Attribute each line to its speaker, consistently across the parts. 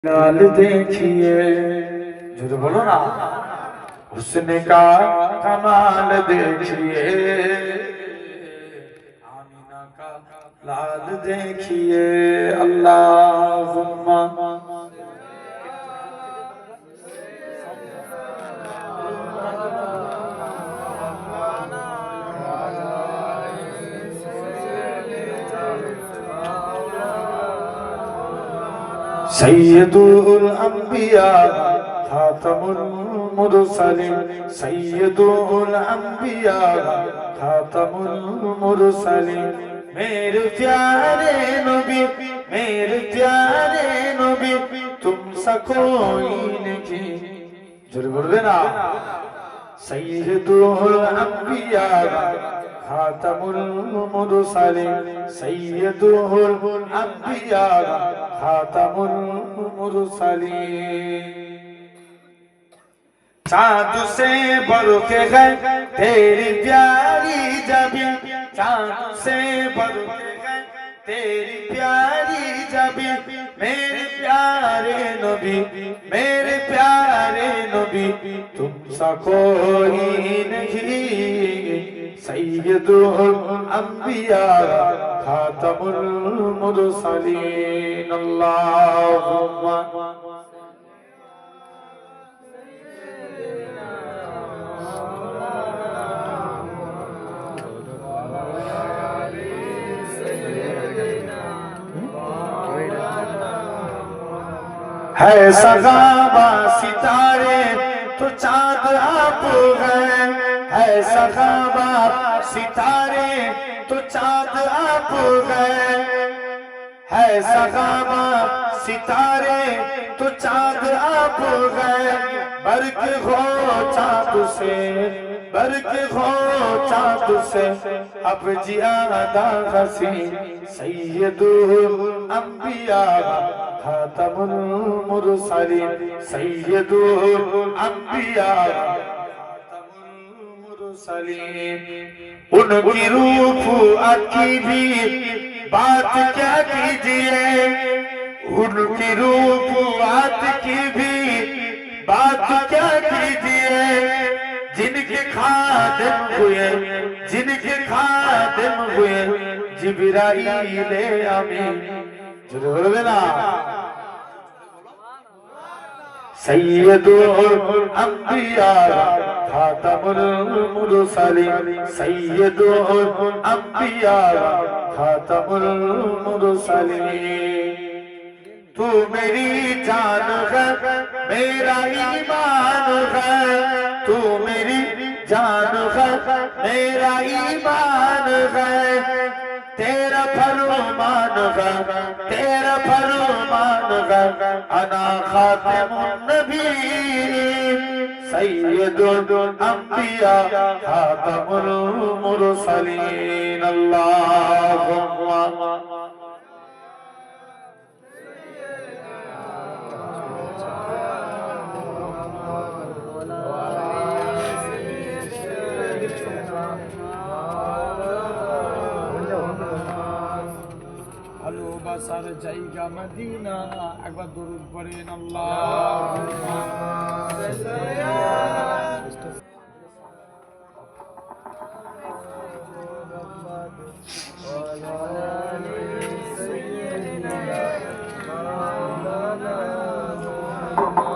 Speaker 1: लाल देखिए जो बोलो ना हुस्न का कमाल देखिए आमीना का लाल देखिए अल्लाहुम्मा सैयदुल अंबिया खातमुल मुरसलिन सैयदुल अंबिया खातमुल मुरसलिन मेरे प्यारे नबी तुम सा कोई नहीं जोर बोलबे ना सैयदुल अंबिया खातमुल मुरसलिन सैयदुल अंबिया खातमुल मुरसलिन चाँद से बढ़ के गए तेरी प्यारी जबी चाँद से बढ़ के गए तेरी प्यारी जबी मेरे प्यारे नबी तुम सा कोई नहीं सैयदुल अंबिया खातमुल मुरसलीन अल्लाहुम्मा है सगाबा सितारे तो चाँद आप गए है सगाबा सितारे तो चाँद आप गए है सगाबा सितारे तो चाँद आप गए बर्क हो चाँद से अब जियादा हसी सैयदुल अंबिया खातमुल मुरसलिन सैयदुल अंबिया खातमुल मुरसलिन उनकी रूप की भी बात क्या कीजिए उनकी रूप की भी बात क्या कीजिए जिनके खादिम हुए जिब्राईल अमीन जरूर बोलना सैयदुल अंबिया खातमुल मुरसलिन सैयदुल अंबिया खातमुल मुरसलिन तू मेरी जान है मेरा ईमान है तू मेरी जान है मेरा ईमान है तेरा फरमान है अना खातिमुन नबीय्यीन सैयदुल अंबिया खातमुल मुरसलीन अल्लाहुम्मा ভালোবাসার জায়গা মদিনা একবার দরুদ পড়েন আল্লাহুম্মা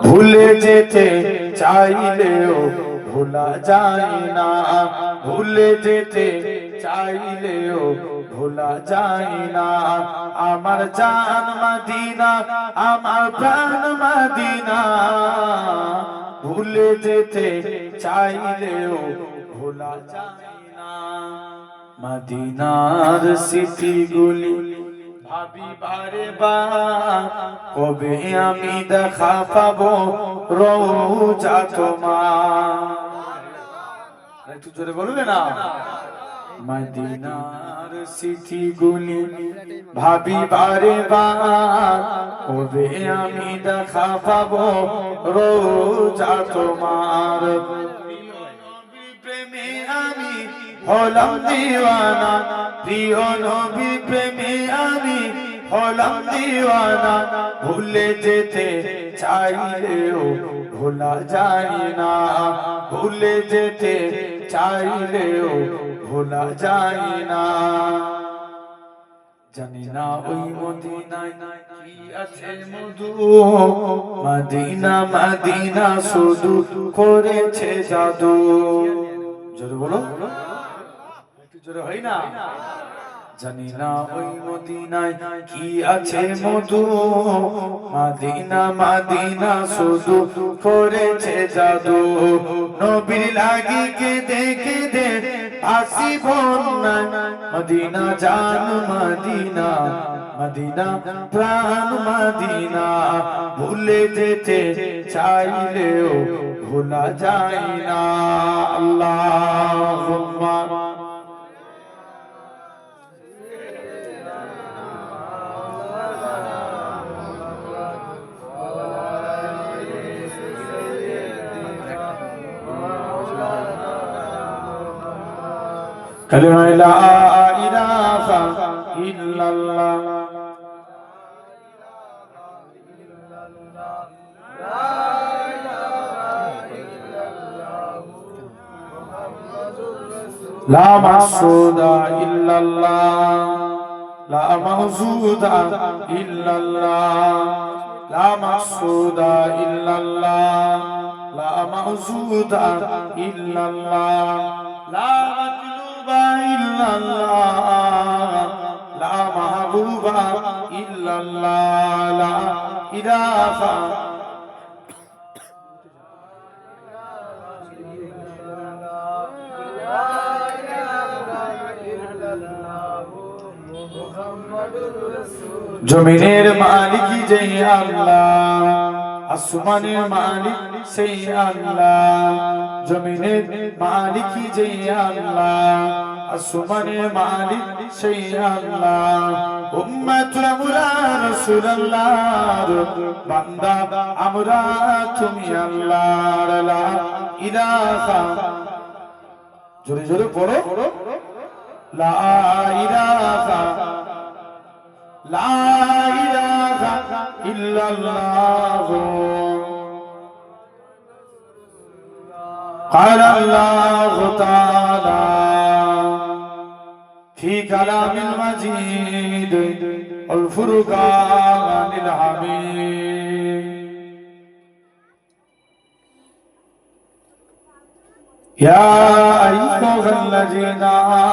Speaker 1: ভুলে যেতে চাইলেও ভোলা যায় না ভুলে যেতে চাইলেও ভোলা যায় না আমার জান মদিনা আমার প্রাণ মদিনা ভুলে যেতে চাইলেও ভোলা যায় না মদিনার স্মৃতিগুলি ভাবি বারে বার কবে আমি দেখা পাবো রওজা তোমার একটু জোরে বলবে না মদিনার স্মৃতিগুলি ভাবি বারে বার কবে আমি দেখা পাবো রওজা তোমার প্রেমে আমি হলাম দিওয়ানা প্রিয় নবী প্রেমে আমি হলাম দিওয়ানা ভুলে যেতে চাইলেও ভোলা যায় না ভুলে যেতে চাইলেও ভোলা যায় না জানি না ওই মদিনায় কি আছে মধু মদিনা মদিনা শুধু করেছে জাদু জোরে বলো একটু জোরে হয় না জানি না ওই মদিনায় কি আছে মধু মদিনা মদিনা শুধু করেছে জাদু নবীর লাগি কে দেখে দে আসি বন্না মদিনা জান মদিনা মদিনা প্রাণ মদিনা ভুলে যেতে চাইলেও ভোলা যায় না আল্লাহুম্মা কালিমা লা ইলাহা ইল্লাল্লাহ লা মাসুদা ইল্লাল্লাহ লা মাহজুদা ইল্লাল্লাহ লা মাসুদা ইল্লাল্লাহ লা মাহজুদা ইল্লাল্লাহ লা illallah la mahbuba illallah la ilaha জমিনের মালিক যে আল্লাহ আসমানের মালিক সেই আল্লাহ জমিনের মালিক যে আল্লাহ আসমানের মালিক সেই আল্লাহ উম্মত আমরা রাসূলুল্লাহর বান্দা আমরা তুমি আল্লাহর লা ইলাহা জোরে জোরে পড়ো লা ইলাহা লা ইলাহা ইল্লাল্লাহ قال الله تعالى في كلام المجيد والفرقان الحميد يا أيها الذين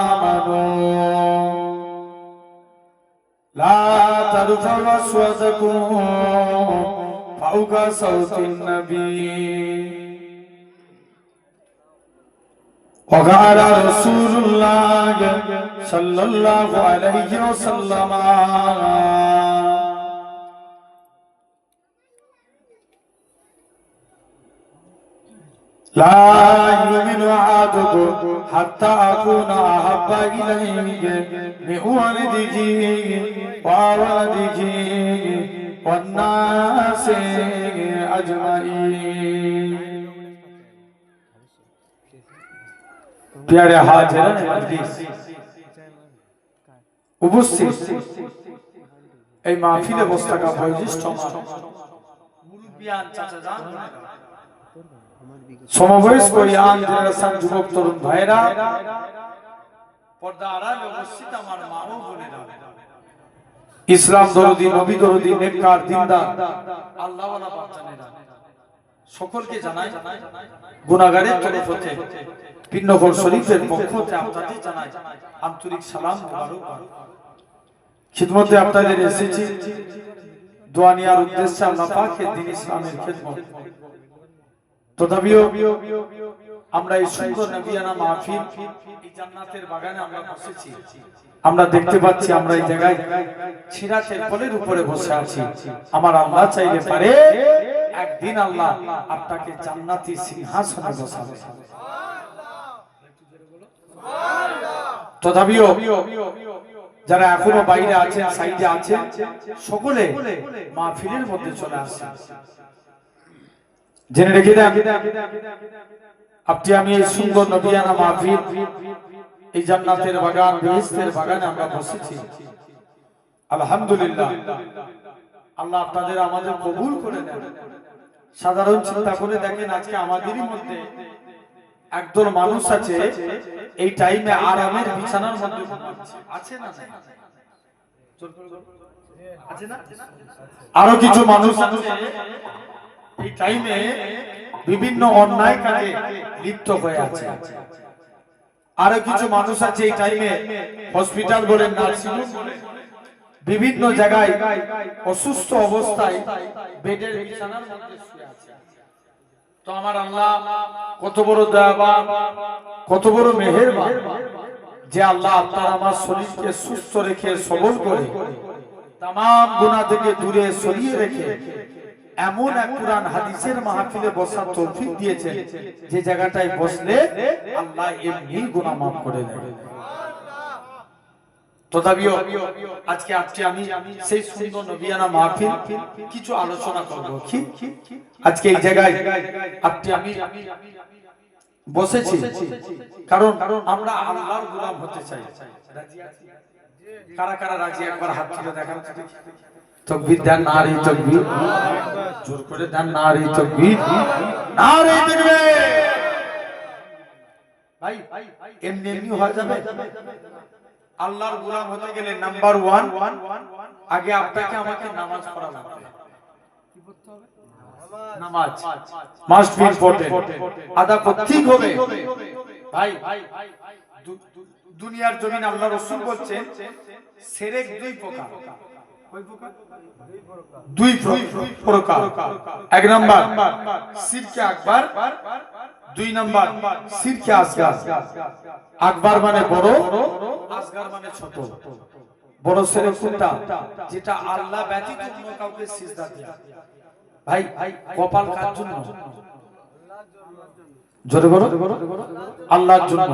Speaker 1: آمنوا لا ترفعوا أصواتكم فوق صوت النبي وقال رسول الله صلى الله عليه وسلم لا يؤمن أحدكم حتى أكون أحب إليه من والده وولده والناس أجمعين प्यारे हाजिरान मजलिस उपस्थित এই মাহফিলে বসে থাকা বয়োজ্যেষ্ঠ মুরব্বিয়ান চাচাজান সমবয়স্ক ইয়ান জেনারেশন যুবক তরুণ ভাইরা পর্দা আড়ালে উপস্থিত আমার মা ও বোনেরা ইসলাম দরদি নবী দরদি নেককার দিনদার আল্লাহওয়ালা বাচ্চানেরা সকলকে জানাই গুনাহগারের তরফ হতে পিন্নগর শরীফের পক্ষ থেকে আপনাদের জানাই আন্তরিক সালাম মুবারক খিদমতে আপনাদের এসেছি দোয়া নেওয়ার উদ্দেশ্যে আল্লাহ পাকের দ্বীন ইসলামের খিদমত তথাপিও আমরা এই সুন্দর নবিয়ানা মাহফিল এই জান্নাতের বাগানে আমরা বসেছি আমরা দেখতে পাচ্ছি আমরা এই জায়গায় সিরাতের ফলের উপরে বসে আছি আমার আল্লাহ চাইলে পারে একদিন আল্লাহ আপনাকে জান্নাতি সিংহাসনে বসাবে তথাপিও যারা এখনো বাইরে আছেন সাইডে আছেন সকলে মাহফিলের মধ্যে চলে আসেন জেনে রেখে দেন আপনি আমি এই সুন্দর নবিয়ানা মাহফিল এই জান্নাতের বাগান বেহেশতের বাগানে আমরা বসেছি আলহামদুলিল্লাহ, আল্লাহ আপনাদের আমাদের কবুল করে নেন। সাধারণ চিন্তা করে দেখেন, আজকে আমাদেরই মধ্যে একদল মানুষ আছে এই টাইমে আরামের বিছানার মধ্যে ঘুমাচ্ছে, আছে না? আছে না? আরো কিছু মানুষ আছে এই টাইমে বিভিন্ন অন্যায় কাজে লিপ্ত হয়ে আছে। আরো কিছু মানুষ আছে এই টাইমে হসপিটাল বলেন, নার্সিং হোম বলেন, বিভিন্ন জায়গায় অসুস্থ অবস্থায় বেডের বিছানার মধ্যে শুয়ে আছে। তো আমার আল্লাহ কত বড় দয়াবান, কত বড় মেহেরবান যে আল্লাহ আপনার আমার শরীরকে সুস্থ রেখে সবল করে তামাম গুনাহ থেকে দূরে সরিয়ে রেখে এমন এক কুরআন হাদিসের মাহফিলে বসার তৌফিক দিয়েছেন যে জায়গাটায় বসলে আল্লাহ এমনি গুনাহ মাফ করে দেন। তথাপিও আজকে আমি সেই সুন্দর নবিয়ানা মাহফিল কিছু আলোচনা করব। আজকে এই জায়গায় আমি বসেছি কারণ আমরা আল্লাহর গোলাম হতে চাই। কারা কারা রাজি? একবার হাত তুলে দেখান। তাকবীর দেন, নারে তাকবীর, জোর করে দেন, নারে তাকবীর, নারে তাকবীর। ভাই এমনি এমনি হয়ে যাবে? আল্লাহর গোলাম হতে গেলে নাম্বার 1 আগে আপনাকে আমাকে নামাজ পড়া লাগবে। কি পড়তে হবে? নামাজ মাস্ট বি ইম্পর্টেন্ট, আদা করতেই হবে। ভাই দুনিয়ার জমিন আল্লাহ রাসূল বলছেন শিরক দুই প্রকার। কয় প্রকার? দুই প্রকার। এক নাম্বার শিরকে আকবার, দুই নাম্বার শিরকে আসগার। আকবার মানে বড়, আসগার মানে ছোট। বড় শিরক কোনটা? যেটা আল্লাহ ব্যতীত অন্য কাউকে সিজদা দেয়া। ভাই কপাল কার জন্য? জোরে বলো, আল্লাহর জন্য।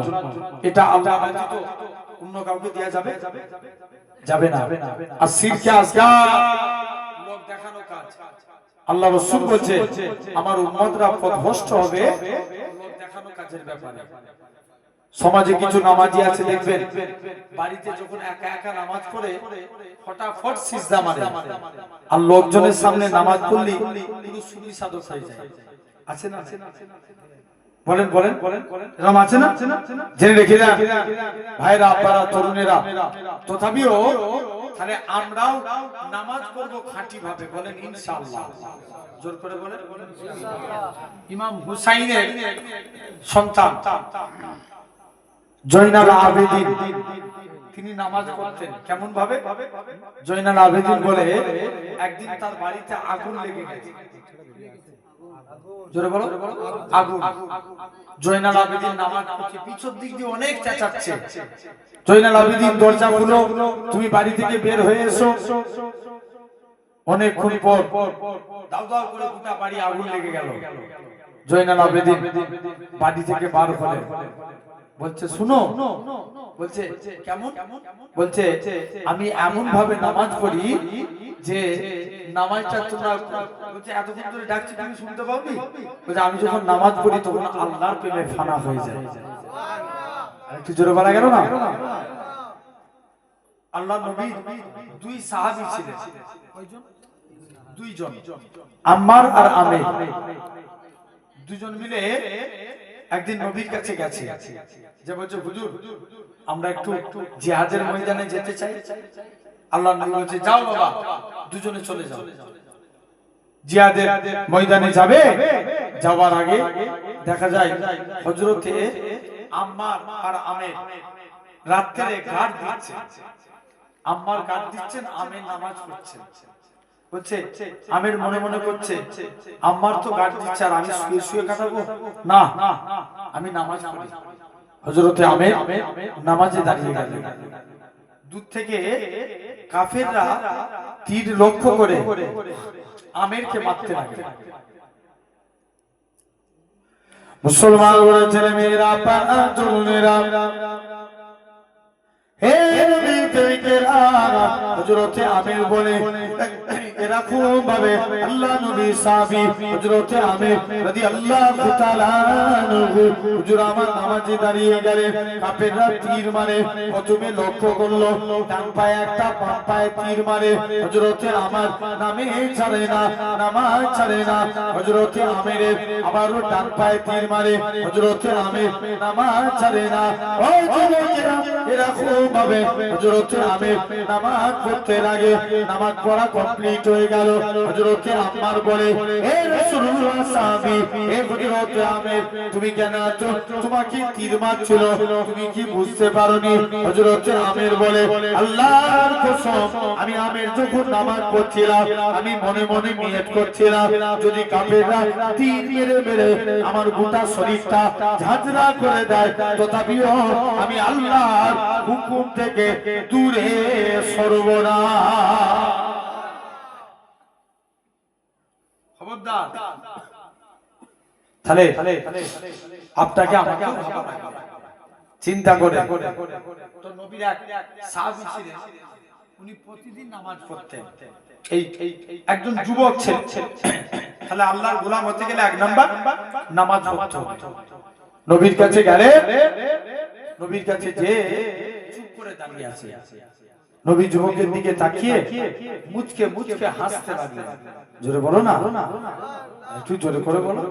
Speaker 1: এটা আল্লাহ ব্যতীত অন্য কাউকে দেয়া যাবে? যাবে না। আর শিরকে আসগার লোক দেখানো কাজ। আল্লাহ রাসূল বলেছে আমার উম্মতরা পথভ্রষ্ট হবে লোক দেখানো কাজের ব্যাপারে। সমাজে কিছু নামাজি আছে দেখবেন, বাড়িতে যখন একা একা নামাজ পড়ে ফটাফট সিজদা মারে, আর লোকজনের সামনে নামাজ পড়লি পুরো সুফি সাধক হয়ে যায়। আছে না? বলেন বলেন এরকম আছে না? জেনে রেখে যান ভাইরা, আপনারা, তরুণেরা। তথাপিও তাহলে আমরাও নামাজ পড়বো খাঁটি ভাবে, বলেন ইনশাআল্লাহ। জোর করে বলেন ইনশাআল্লাহ। ইমাম হুসাইনের সন্তান জয়নাল আবেদিন, তিনি নামাজ পড়তেন কেমন ভাবে? জয়নাল আবেদিন বলে একদিন তার বাড়িতে আগুন লেগে গেছে। জোরে বলো, আগুন। জয়নাল আবেদিন নামাজ পড়ছে, পিছন দিক দিয়ে অনেক চেঁচাচ্ছে। জয়নাল আবেদিন দরজা খুলো, তুমি বাড়ি থেকে বের হয়ে এসো। অনেকক্ষণ পর দাও দাও করে গোটা বাড়ি আগুন লেগে গেল। জয়নাল আবেদিন বাড়ি থেকে বার হলেন, বলছে শুনো, বলছে কেমন? বলছে আমি এমন ভাবে নামাজ পড়ি যে নামাজটা তোমরা, বলছে এতক্ষণ ধরে ডাকছি তুমি শুনতে পাওনি? বলছে আমি যখন নামাজ পড়ি তখন আল্লাহর প্রেমে ফানা হয়ে যায়। একটু জোরে বলা গেল না? আল্লাহ নবী দুই সাহাবী ছিলেন। কয়জন? দুইজন, আম্মার আর আমের। দুজন মিলে একদিন নবীর কাছে গেছে, যে বলছে হুজুর আমরা একটু জিহাদের ময়দানে যেতে চাই। আল্লাহ নবী বলছে যাও বাবা, দুজনে চলে যাও। জিহাদের ময়দানে যাবে, যাওয়ার আগে দেখা যায় হযরতে আম্মার আর আমের রাত্রে গার্ড দিচ্ছে। আম্মার গার্ড দিচ্ছেন, আমের নামাজ পড়ছেন। বলছে আমের মনে মনে করছে আম্মার তো গার্ড দিচ্ছে আর আমি শুয়ে শুয়ে কাটাবো না, আমি নামাজ পড়ি। হযরতে আমের নামাজে দাঁড়িয়ে গেলেন। দূর থেকে কাফেররা তীর লক্ষ্য করে আমেরকে মারতে লাগলো। মুসলমান ছেলে মেয়েরা, পাড়া তরুণেরা, হে নবী প্রেমিকেরা, হযরতে আমের বলে এরকম ভাবে আল্লাহ নবী সাহাবী হযরত আমির রাদিয়াল্লাহু তাআলা আনহু হুজুর আমার নামাজে দাঁড়িয়ে গেলেন কাফেররা তীর মারে প্রথমে লক্ষ্য করলো ডান পায়ে একটা বাম পায়ে তীর মারে হযরত আমার নামে ছাড়ে না নামাজ ছাড়ে না হযরত আমিরের আবারও ডান পায়ে তীর মারে হযরত আমির নামাজ ছাড়ে না ও যুবকেরা এরকম ভাবে হযরত আমির নামাজ পড়তে লাগে নামাজ পড়া কমপ্লিট হয়ে গেল হযরত আম্মার বলে হে রাসূলুল্লাহ সাহাবী হে হযরত আমির তুমি কেন আছো তোমাকে তীর মারছিল তুমি কি বুঝতে পারোনি হযরত আমির বলে আল্লাহর কসম আমি আমির যখন নামাজ পড়ছিলাম আমি মনে মনে নিয়ত করছিলাম যদি কাফেররা তীর মেরে মেরে আমার গোটা শরীরটা ঝাঁঝরা করে দেয় তথাপিও আমি আল্লাহর হুকুম থেকে দূরে সরব না খবরদার তাহলে আপনাকে আমাকে চিন্তা করে তো নবীর এক সাহাবী ছিলেন উনি প্রতিদিন নামাজ পড়তেন এই একজন যুবক ছিলেন তাহলে আল্লাহর গোলাম হতে গেলে এক নাম্বার নামাজ পড়তে হবে নবীর কাছে গেলে নবীর কাছে যে চুপ করে দাঁড়িয়ে আছে নবী যুবকের দিকে তাকিয়ে মুচকে মুচকে হাসতে লাগলেন জোরে বলো না একটু জোরে করে বলো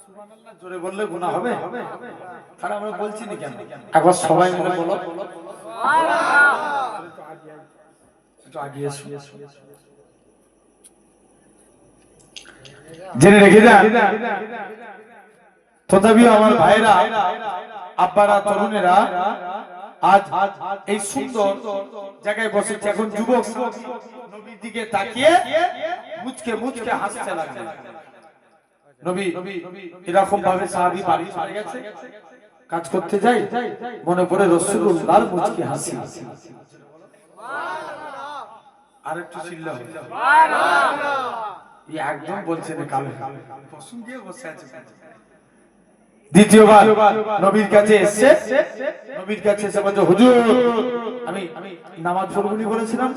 Speaker 1: সুবহানাল্লাহ জোরে বললে গুনাহ হবে তাহলে আমরা বলছি না কেন একবার সবাই মিলে বলো একটু আগে এসো জেনে রেখে যান তথাপিও আমার ভাইরা আব্বারা তরুণেরা আজ এই সুন্দর জায়গায় বসেছে এখন যুবক নবীর দিকে তাকিয়ে মুচকে মুচকে হাসতে লাগলেন নবী এরকম ভাবে সাহাবী বাড়ি চলে গেছে কাজ করতে যাই মনে পড়ে রাসূলুল্লাহর মুচকি হাসি আরেকটু চিল্লা সুবহানাল্লাহ এই একদম বলছে না কাল পছন্দ দিয়ে বসে আছে দ্বিতীয়বার নবীর কাছে এসেছে নবীর কাছে এসে বলছে হুজুর আমি নামাজ পড়বনি বলেছিলাম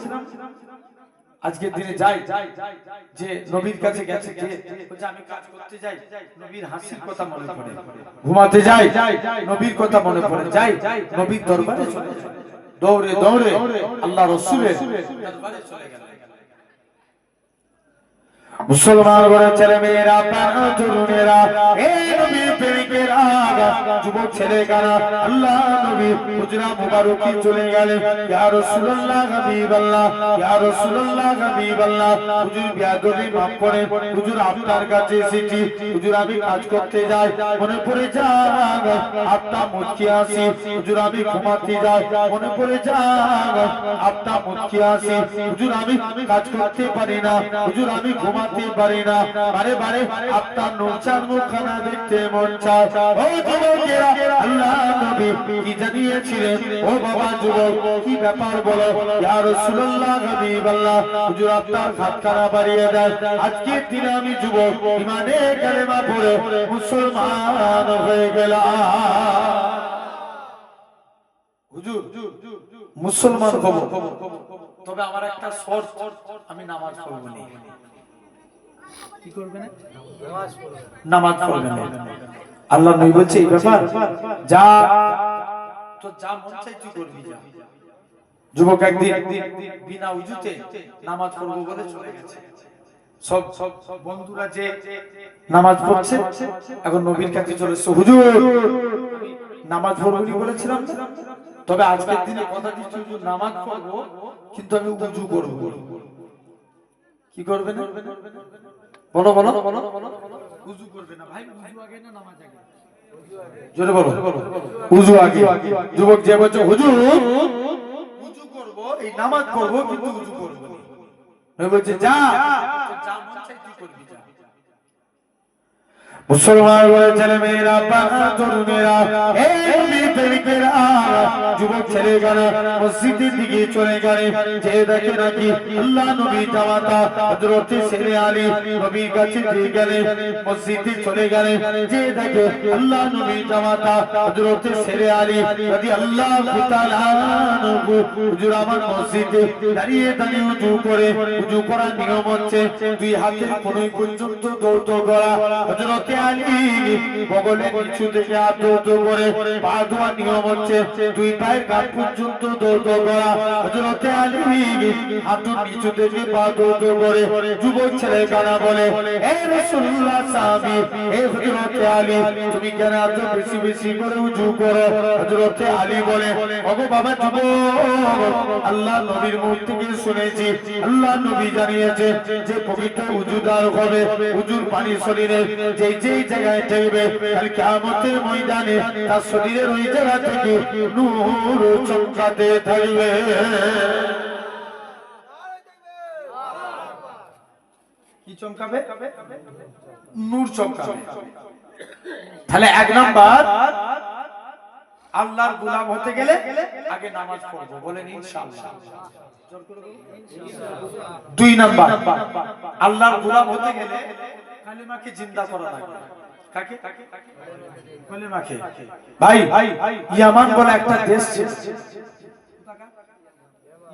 Speaker 1: আজকের দিনে যাই যে নবীর কাছে গেছে যে বলছে আমি কাজ করতে যাই নবীর হাসির কথা মনে পড়ে ঘুমাতে যাই নবীর কথা মনে পড়ে যাই নবীর দরবারে চলে দৌড়ে দৌড়ে আল্লাহ রাসূলের দরবারে চলে গেল মুসলমান ঘরের ছেলে মেয়েরা প্রাণ তরুণেরা এই নবীর প্রেমিকেরা যুবক ছেলেরা আল্লাহ নবী হুজরা মুবারকি চলে গেলেন ইয়া রাসূলুল্লাহ হাবিবাল্লাহ ইয়া রাসূলুল্লাহ হাবিবাল্লাহ হুজুর বিয়াদবি মাফ করে হুজুর আপনার কাছে এসেছি হুজুর আমি কাজ করতে যাই মনে পড়ে যাগ আপনা মুচকি আসি হুজুর আমি ঘুমাতে যাই মনে পড়ে যাগ আপনা মুচকি আসি হুজুর আমি কাজ করতে পারি না হুজুর আমি ঘুমাতে পারি না বারে বারে আপনার নূরচাঁদ মুখখানা দেখতে মন চায় ও যুবকেরা আল্লাহ নবী কি জানিয়েছিলেন ও বাবা যুবক কি ব্যাপার বলো ইয়া রাসূলুল্লাহ হাবিবাল্লাহ হুজুর আপনার হাতখানা বাড়িয়ে দেন আজকের দিনে আমি যুবক ঈমানে কালেমা পড়ে মুসলমান হয়ে গেলাম হুজুর মুসলমান হব তবে আমার একটা শর্ত আমি নামাজ পড়ব না কি করবে না নামাজ পড়বে না আল্লাহ নবী বলছে এই ব্যাপার যা তো যা মন চাই তুই করবি যা যুবক একদিন বিনা উযুতে নামাজ পড়বো বলে চলে গেছে সব বন্ধুরা যে নামাজ পড়ছে এখন নবীর কাছে চলে এসে হুজুর নামাজ পড়বনি বলেছিলাম তবে আজকের দিনে কথা দিচ্ছি হুজুর নামাজ পড়বো কিন্তু আমি উযু করব কি করবে না বলো বলো উযু করবে না ভাই উযু আগে না নামাজ আগে জোরে বলো উযু আগে যুবক যে বলছে হুজুর উযু করব এই নামাজ পড়ব কিন্তু উযু করব না বলছে যা মন চাই তুই করবি যা মুসলমান বলে ছেলে মেয়েরা তরুণেরা যুবক ছেলে গেল মসজিদের দিকে চলে গেলে যে দেখে নাকি আল্লাহ নবী জামাতা হযরত শেরে আলী নবীর কাছে দিয়ে গেলে মসজিদে চলে গেলে যে দেখে আল্লাহ নবী জামাতা হযরত শেরে আলী রাদিয়াল্লাহু তাআলা হুজুর আমার মসজিদে দাঁড়িয়ে দাঁড়িয়ে উযু করার নিয়ম হচ্ছে দুই হাতের কোণই পর্যন্ত দৌড় করা হযরত আলী বগলে কিছু থেকে হাত দৌড় করে পা ধোয়ার নিয়ম হচ্ছে দুই পায়ের কাঠ পর্যন্ত দৌড় করা হযরত আলী হাঁটুর নিচু থেকে পা দৌড় করে যুবক ছেলে কানা বলে হে রাসূলুল্লাহ সাহাবী হে হযরত আলী তুমি কেন এত বেশি বেশি করে উযু করো হযরত আলী বলে ওগো বাবা যুবক আল্লাহ নবীর মুখ থেকে শুনেছি আল্লাহ নবী জানিয়েছে যে পবিত্র উযুদার হবে উযুর পানি শরীরে যেই যেই জায়গায় ঠেকবে কাল কিয়ামতের ময়দানে তার শরীরের ওই জায়গা থেকে নূর চমকাতে থাকবে। কি চমকাবে? নূর চমকাবে। তাহলে এক নাম্বার আল্লাহর গোলাম হতে গেলে আগে নামাজ পড়বো, বলেন ইনশাআল্লাহ। দুই নাম্বার আল্লাহর গোলাম হতে গেলে কালিমাকে জিন্দা করা লাগবে। কাকে? কালিমাকে। ভাই ইয়ামান বলে একটা দেশ ছিল,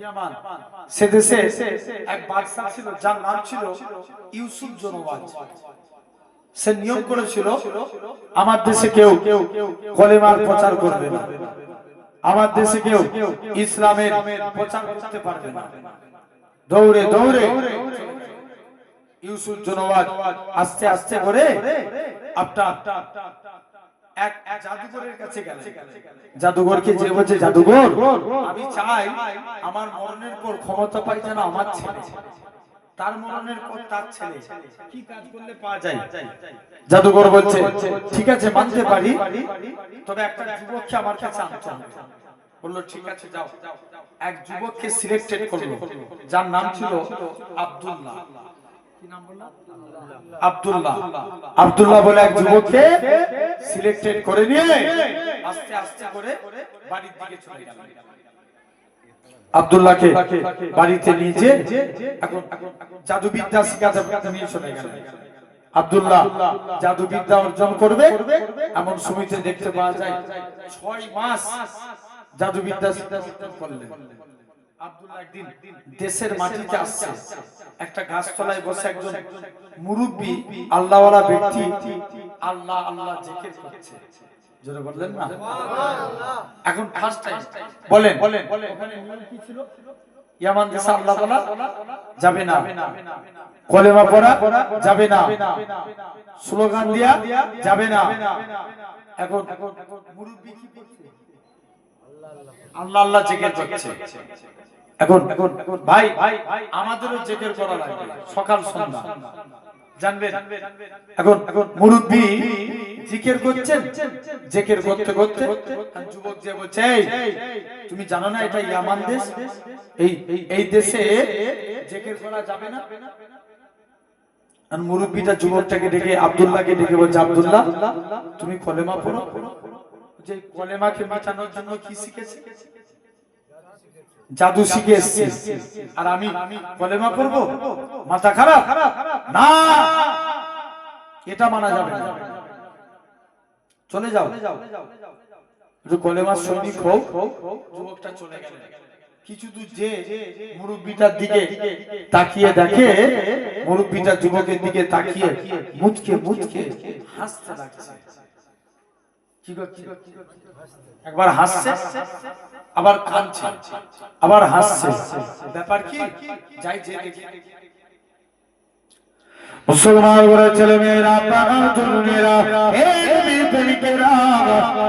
Speaker 1: ইয়ামান। সে দেশে এক বাদশা ছিল যার নাম ছিল ইউসুফ জনওয়াজ। সে নিয়ম করেছিল আমার দেশে কেউ কলেমার প্রচার করবে না, আমার দেশে কেউ ইসলামের প্রচার করতে পারবে না। দৌড়ে দৌড়ে ইউসুফ জনওয়াজ আস্তে আস্তে করে আপনার এক জাদুঘরের কাছে গেল। জাদুঘরকে যে বলছে, জাদুঘর আমি চাই আমার মরণের পর ক্ষমতা পাই যেন আমার ছেলে, তার মরণের পর তার ছেলে কি কাজ করলে পাওয়া যায়। জাদুঘর বলছে ঠিক আছে মানতে পারি, তবে একটা যুবককে আমার কাছে আনতে হবে। বললো ঠিক আছে যাও। এক যুবককে সিলেক্টেড করলো যার নাম ছিল আব্দুল্লাহ। কি নাম বললাম? আব্দুল্লাহ। আব্দুল্লাহ বলে এক যুবককে সিলেক্টেড করে নিয়ে আস্তে আস্তে করে বাড়ির দিকে চলে গেল। আব্দুল্লাহকে বাড়িতে নিয়ে এখন জাদুবিদ্যা শিখাতে নিয়ে চলে গেল। আব্দুল্লাহ জাদুবিদ্যা অর্জন করবে এমন সময়তে দেখতে পাওয়া যায় 6 মাস জাদুবিদ্যা করলেন। আব্দুল্লাহ একদিন দেশের মাটিতে আসছে, একটা গাছতলায় বসে একজন মুরব্বি আল্লাহওয়ালা ব্যক্তি আল্লাহ আল্লাহ জিকির করছে। জোরে বললেন না সুবহানাল্লাহ। এখন ফার্স্ট টাইম বলেন ওখানে নিয়ম কি ছিল? ইয়ামান দেশে আল্লাহ বলা যাবে না, কলেমা পড়া যাবে না, স্লোগান দেয়া যাবে না। এখন মুরব্বি কি করছে? আল্লাহ আল্লাহ জিকির করছে। এখন ভাই আমাদেরও জিকির করা লাগবে সকাল সন্ধ্যা, জানবেন। এখন মুরব্বি জিকির করছেন, জিকির করতে করতে যুবক যে বলছে তুমি জানো না এটা ইয়ামান দেশ, এই দেশে জিকির করা যাবে না। আর মুরব্বিটা যুবকটাকে ডেকে আব্দুল্লাহকে ডেকে বলছে আব্দুল্লাহ তুমি কলেমা পড়ো। যে কলেমাকে মেটানোর জন্য কি শিখেছে? জাদু শিখে এসেছে। আর আমি কলেমা পড়বো? মাথা খারাপ না, এটা মানা যাবে না। চলে যাও, একটু কলেমার সৈনিক হোক। যুবকটা চলে গেল। কিছু দূর যে মুরব্বিটার দিকে তাকিয়ে দেখে, মুরব্বিটা যুবকের দিকে তাকিয়ে মুচকে মুচকে হাসতে লাগছে। কি করছে? একবার হাসছে, আবার কাঁদছে, আবার হাসছে। ব্যাপার কি? যাই যে দেখি। মুসলমান ঘরের ছেলে মেয়েরা, তরুণেরা,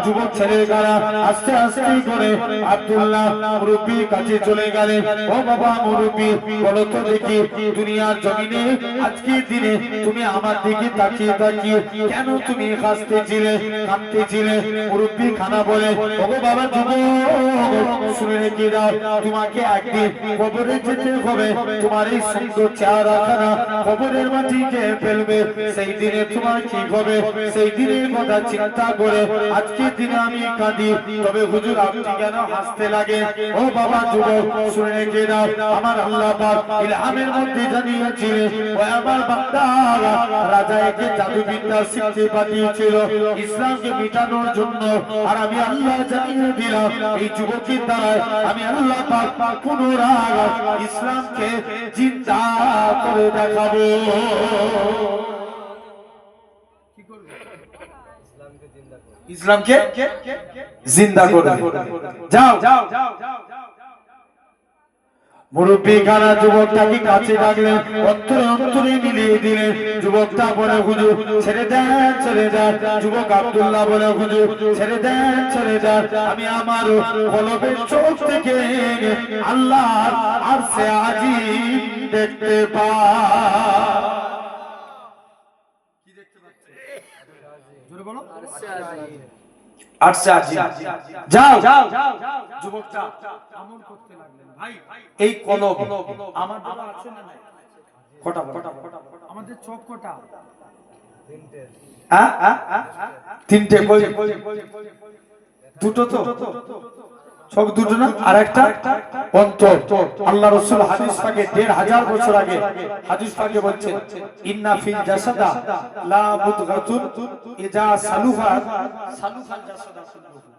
Speaker 1: যুবক ছেলেরা আস্তে আস্তে করে আব্দুল্লাহ মুরব্বির কাছে চলে গেলেন। ও বাবা মুরব্বি, বলো তো দেখি দুনিয়ার জমিনে আজকের দিনে তুমি আমার দিকে তাকিয়ে তাকিয়ে কেন তুমি হাসতেছিলে, কাঁদতেছিলে? মুরব্বি খানা বলে ও বাবা যুবক শুনে রেখে দাও, তোমাকে একদিন কবরে যেতে হবে। তোমার এই সুন্দর চেহারাখানা কবরের মাটি লিখে ফেলবে, সেই দিনে তোমার কি হবে সেই দিনের কথা চিন্তা করে আজকের দিনে আমি কাঁদি। তবে হুজুর আপনি কেন হাসতে লাগে? ও বাবা যুবক শুনে রেখে দাও, আমার আল্লাহ পাক ইলহামের মধ্যে জানিয়েছিলেন ও আমার বান্দারা রাজা একে জাদুবিদ্যা শিখতে পাঠিয়েছিল ইসলামকে মিটানোর জন্য। আর আমি আল্লাহ জানিয়ে দিলাম এই যুবকের দ্বারা আমি আল্লাহ পাক পুনরায় ইসলামকে জিন্দা করে দেখাবো। ইসলামকে জিন্দা করে যাও। মুরব্বী খানা যুবকটাকে কাছে ডাকলেন, অন্তরে অন্তরে মিলিয়ে দিলেন। যুবকটা বলে হুজুর ছেড়ে দেন ছেড়ে দেন। যুবক আব্দুল্লাহ বলে হুজুর ছেড়ে দেন ছেড়ে দেন, আমি আমার কলবের চোখ থেকে আল্লাহ আরশে আজিম দেখতে পাই। কি দেখতে পাচ্ছেন? জোরে বলো। আরশে আজিম। যাও যুবকটা আমল করতে লাগলেন। ভাই এই কলব আমার আছে না নাই? কটা আমাদের চোখ কটা? তিনটে। তিনটে। দুটো তো চোখ দুটো না, আর একটা অন্তর। আল্লাহ রাসূল হাদিস পাকে ১৫০০ বছর আগে হাদিস পাকে বলছেন ইন্না ফিল জাসাদা লা মুদগাতুন ইজা সালুহা সালুহাল জাসাদা কুল্লুহু।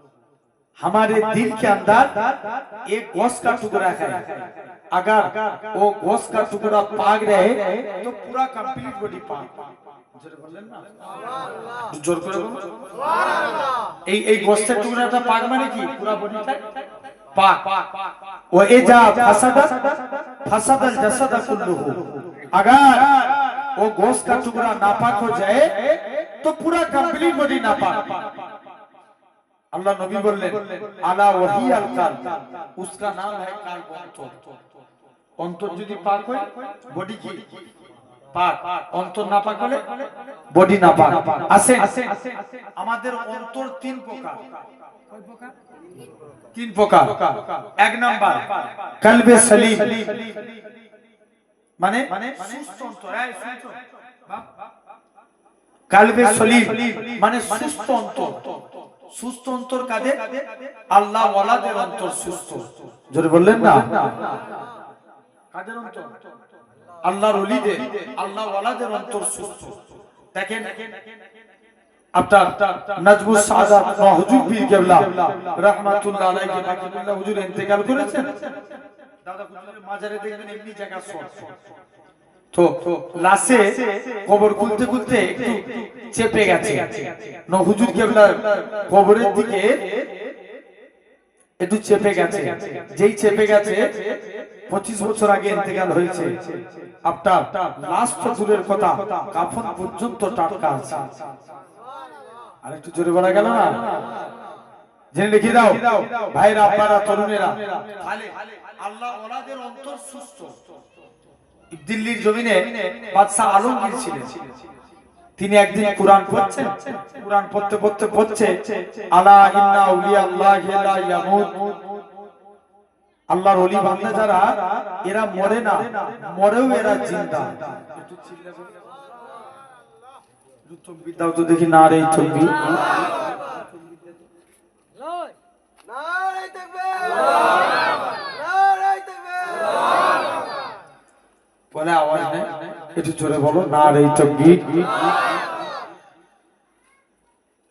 Speaker 1: हमारे दिल के अंदर एक गोश्त का टुकड़ा है, अगर वो गोश्त का टुकड़ा पाक रहे तो पूरा कंप्लीट बॉडी पाक। जोरे बोलें ना, जोर करे बोलो। এই গোস্তের টুকরাটা পাক মানে কি? পুরো বডিটা পাক। ও এজা ফাসাদাল জাসাদা কুল্লুহু, अगर वो गोश्त का टुकड़ा नापाक हो जाए तो पूरा कंप्लीट बॉडी नापाक। अल्लाह नबी बोललेन आला वही अल कल्ब, उसका नाम है कल्ब। অন্তর যদি পাক হয় বডি কি পাক, অন্তর না পাক হলে বডি না পাক। আছে আমাদের অন্তর তিন প্রকার। কয় প্রকার? তিন প্রকার। এক নাম্বার কলবে সলিম, মানে সুস্থ অন্তর। কলবে সলিম মানে সুস্থ অন্তর। সুস্থ অন্তর কাদের? আল্লাহ ওয়ালাদের অন্তর সুস্থ। জোরে বললেন না? কাদের অন্তর? আল্লাহর ওলিদের, আল্লাহ ওয়ালাদের অন্তর সুস্থ। দেখেন আপনার নাজমুস সাদাত হুজুর পীর কেবলা রাহমাতুল্লাহ আলাইহি বাকিবুল্লাহ হুজুর ইন্তেকাল করেছেন। দাদা হুজুরের মাজারে দেখবেন এমনি জায়গা শর্ট, তো লাশে কবর খুলতে খুলতে একটু চেপে গেছে। হুজুর কেবলা কবরের দিকে একটু চেপে গেছে। যেই চেপে গেছে 25 বছর আগে ইন্তেকাল হয়েছে। আপনার লাশ তো দূরের কথা, কাফন পর্যন্ত টাটকা আছে। আর একটু জোরে বলা গেল না? জেনে লিখে দাও ভাইরা, আপনারা তরুণেরা, আল্লাহ ওয়ালাদের অন্তর সুস্থ। দিল্লির জমিনে বাদশাহ আলমগীর ছিলেন। তিনি একদিন কোরআন পড়ছেন, কোরআন পড়তে পড়তে পড়ছে আলা ইন্না আউলিয়া আল্লাহি লা ইয়ামুত, আল্লাহর ওলি বান্দা যারা এরা মরে না, মরেও এরা জিন্দা। একটু চিল্লা বলো তাকবীর দাও তো দেখি। নারে তাকবীর, নারে তাকবীর, নারে তাকবীর। বলে আওয়াজ নেই, একটু জোরে বলো নারে তাকবীর।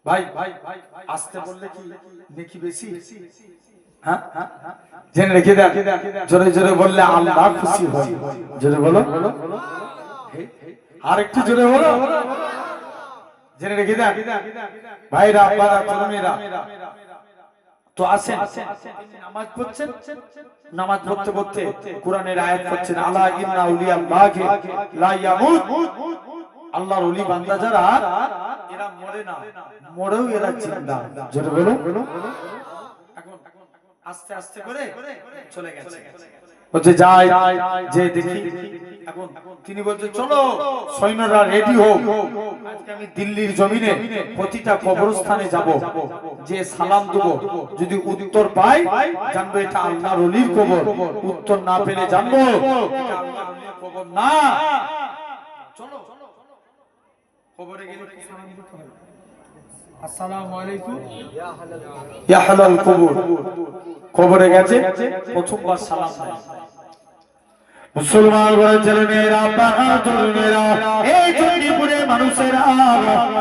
Speaker 1: ভাই আস্তে বললে কি নেকি বেশি? হ্যাঁ জেনে রেখে দেন, জোরে জোরে বললে আল্লাহ খুশি হয়। জোরে বলো, আর একটু জোরে বলো। জেনে রেখে দেন ভাইরা, আপনারা তরুণেরা, তো আসেন নামাজ পড়ছেন, নামাজ পড়তে পড়তে কোরআনের আয়াত পড়ছেন আলা ইন্না আউলিয়া আল্লাহি লা ইয়ামুত, আল্লাহর ওলি বান্দা যারা এরা মরে না, মরেও এরা জিন্দা। জোরে বলো। এখন আস্তে আস্তে করে চলে গেছে, বলছে যাই যে দেখি। এখন তিনি বলছে চলো সৈন্যরা রেডি হোক, আজকে আমি দিল্লির জমিনে প্রতিটা কবরস্থানে যাব, যে সালাম দেব, যদি উত্তর পাই জানবো এটা আল্লাহর ওলির কবর, উত্তর না পেলে জানবো এটা আল্লাহর ওলির কবর না। চলো কবরে গেলে কি সালাম দিতে হয়?
Speaker 2: আসসালামু আলাইকুম
Speaker 1: ইয়া হালাল কবর। কবরে গেছে প্রথমবার সালাম দেয়। মুসলমান ঘরের ছেলেমেয়েরা, বাহাদুরেরা, এই চণ্ডীপুরের মানুষেরা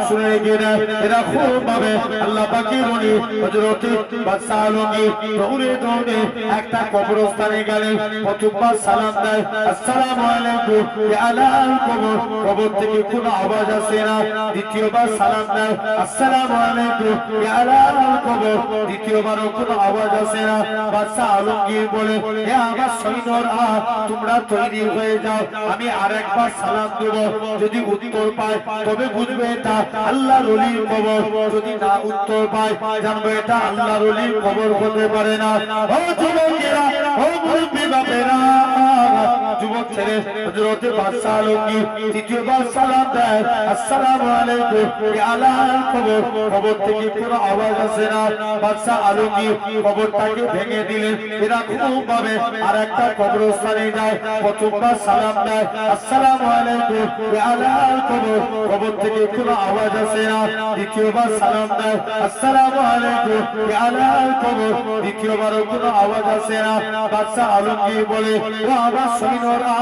Speaker 1: শুনে গেলে এরা খুব ভাবে আল্লাহ পাকের ওলি হযরত বাদশাহ আলমগীর দৌড়ে দৌড়ে একটা কবরস্থানে গেলে প্রথমবার সালাম দেয়, আসসালামু আলাইকুম ইয়া আলাল কবর। কবর থেকে কোনো আওয়াজ আসে না। দ্বিতীয়বার সালাম দেয়, আসসালামু আলাইকুম ইয়া আলাল কবর। দ্বিতীয়বারও কোনো আওয়াজ আসে না। বাদশাহ আলমগীর বলে, হে আমার সৈন্যরা, তোমরা তৈরি হয়ে যাও, আমি আরেকবার সালাম দেব। যদি উত্তর পায় তবে বুঝবে এটা আল্লাহর ওলির কবর, যদি না উত্তর পায় জানবে এটা আল্লাহর ওলির কবর হতে পারে না। ও যুবকেরা, ও মুরব্বি বাপেরা, যুবক ছেলে হযরত বাদশাহ আলমগীর তৃতীয়বার সালাম দেয়, আসসালামু আলাইকুম ইয়া আলাল কবর। কবর থেকে কোনো আওয়াজ আসে না। বাদশাহ আলমগীর কবরটাকে ভেঙে দিলেন। এরা খুব ভাবে আরেকটা কবরস্থানে যায়, প্রথমবার সালাম দেয়, আসসালামু আলাইকুম ইয়া আলাল কবর। কবর থেকে কোনো আওয়াজ আসে না। দ্বিতীয়বার সালাম দেয়, আসসালামু আলাইকুম ইয়া আলাল কবর। দ্বিতীয়বারও কোনো আওয়াজ আসে না। বাদশাহ আলমগীর বলে, ও আমার সৈন্যরা,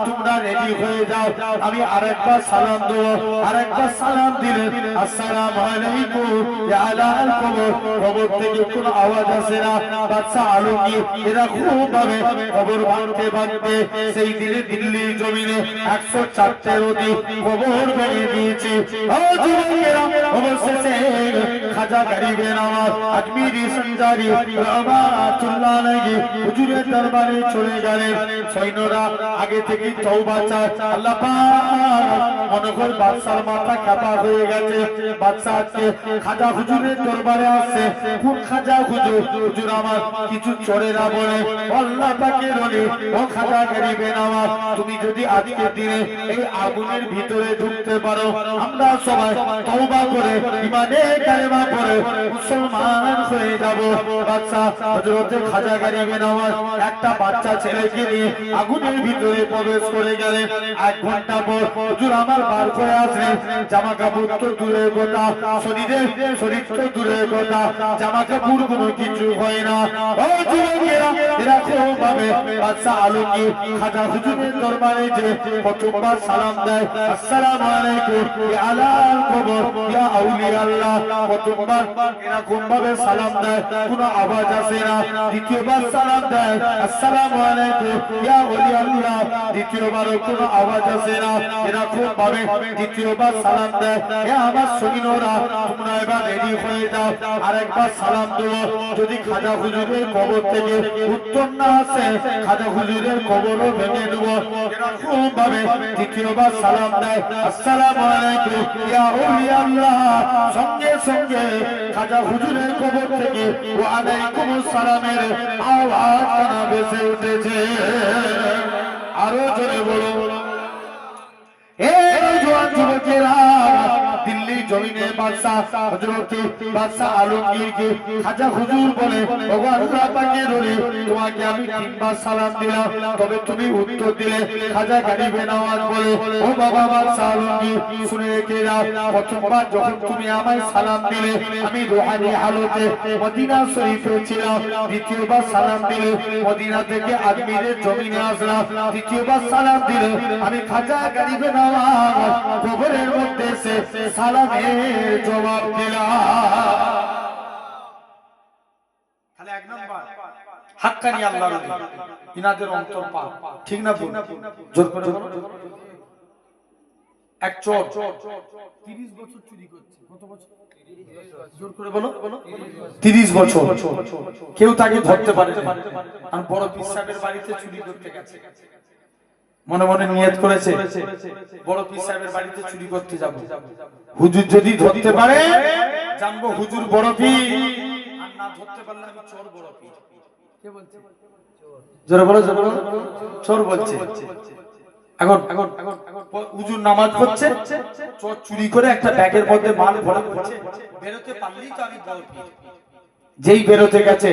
Speaker 1: তোমরা রেডি হয়ে যাও, আমি আরেকবার সালাম দেব। আরেকবার সালাম দিলেন, আসসালামু আলাইকুম ইয়া আলাল কবর। কবর থেকে কোনো আওয়াজ আসে না। বাদশাহ আলমগীর এরা খুব ভাবে কবর ভাঙতে ভাঙতে সেই দিনে দিল্লির জমিনে 104টের অধিক কবর ভেঙে দিয়েছে। ও যুবকেরা, অবশেষে খাজা গরিবে নওয়াজ আজমিরি সঞ্জারি রহমাতুল্লাহ আলাইহি হুজুরের দরবারে চলে গেলেন। সৈন্যরা আগে থেকে তওবা চায়। আল্লাহ পাক মনে করে বাদশার মাথা কাটা হয়ে গেছে। বাদশা আজকে খাজা হুজুরের দরবারে আসছে। কোন খাজা হুজুর? হুজুর আমার কিছু চোরেরা বলে, আল্লাহ পাকের ওলি ও খাজা গরিবে নওয়াজ, তুমি যদি আজকে দিনে এই আগুনের ভিতরে ঢুকতে পারো, আমরা সবাই তওবা করে ঈমানে কালেমা পড়ে মুসলমান হয়ে যাব। বাদশা হযরত খাজা গরিবে নওয়াজ একটা বাচ্চা ছেলেকে নিয়ে আগুনের ভিতরে প্রবেশ করে গেলেন। 1 ঘন্টা পর হুজুর আমার বার করে আসলেন। জামা কাপড় তো দূরের কথা, শরীর তো দূরের কথা, জামা কাপড় কোনো কিছু হয় না। ও যুবকেরা, এরা খুব ভাবে বাদশা আলমগীর খাজা হুজুরের দরবারে যে প্রথমবার সালাম দেয়, আসসালামু আলাইকুম ইয়া আলাল কবর ইয়া আউলিয়া আল্লাহ। প্রথমবার এরকম ভাবে সালাম দেয়, কোনো আওয়াজ আসে না। দ্বিতীয়বার সালাম দেয়, আসসালামু আলাইকুম ইয়া ওলি আল্লাহ। দ্বিতীয়বারও কোনো আওয়াজ আসে না। এরকম ভাবে দ্বিতীয়বার সালাম দেয়। হে আমার সৈন্যরা, তোমরা এবার রেডি হয়ে যাও, আরেকবার সালাম দেব। যদি খাজা হুজুরের কবর থেকে উত্তর না আসে, খাজা হুজুরের কবরও ভেঙে দেব। এরকম ভাবে দ্বিতীয়বার সালাম দেয়, আসসালামু আলাইকুম ইয়া ওলি আল্লাহ। সঙ্গে সঙ্গে খাজা হুজুরের কবর থেকে ওয়া আলাইকুমুস সালামের আওয়াজ কানে ভেসে উঠেছে। আরো জোরে বলো, এই জওয়ান যুবকেরা, দিল্লি জমিনে বাদশা হযরত বাদশা আলমগীরকে খাজা হুজুর বলে, ওগো আল্লাহ পাকের ওলি, তোমাকে আমি 3 বার সালাম দিলাম, তবে তুমি উত্তর দিলে। খাজা গরিবে নওয়াজ বলে, ও বাবা বাদশা আলমগীর, শুনে রেখে যাও, প্রথমবার যখন তুমি আমায় সালাম দিলে আমি রুহানি হালতে মদিনা শরীফে ছিলাম। দ্বিতীয়বার সালাম দিলে মদিনা থেকে আজমিরের জমিনে আসলাম। তৃতীয়বার সালাম দিলে আমি খাজা গরিবে নওয়াজ কবরের মধ্যে এসে সালামের জবাব দিলাম। তাহলে 1 নাম্বার হাক্কানি আল্লাহর ওলি, ইনাদের অন্তর পাক, ঠিক না? জোর করে বলো। এক চোর
Speaker 2: 30 বছর চুরি করছে। কত বছর?
Speaker 1: জোর করে বলো। 30 বছর কেউ তাকে ধরতে পারে না। আর বড় পীর সাহেবের বাড়িতে চুরি করতে গেছে, মনে মনে নিয়ত করেছে বড় পীর সাহেবের বাড়িতে চুরি করতে যাব। হুজুর যদি ধরতে পারে জানবো হুজুর বড় পীর, আর না ধরতে পারলে আমি চোর বড় পীর।
Speaker 2: কে বলছে?
Speaker 1: জোরে বলো, জোরে বলো। চোর বলছে। এখন হুজুর নামাজ পড়ছে, চোর চুরি করে একটা ব্যাগের মধ্যে মাল ভরে পড়ছে, বেরোতে পারলেই তো আমি বড় পীর। যেই বেরোতে গেছে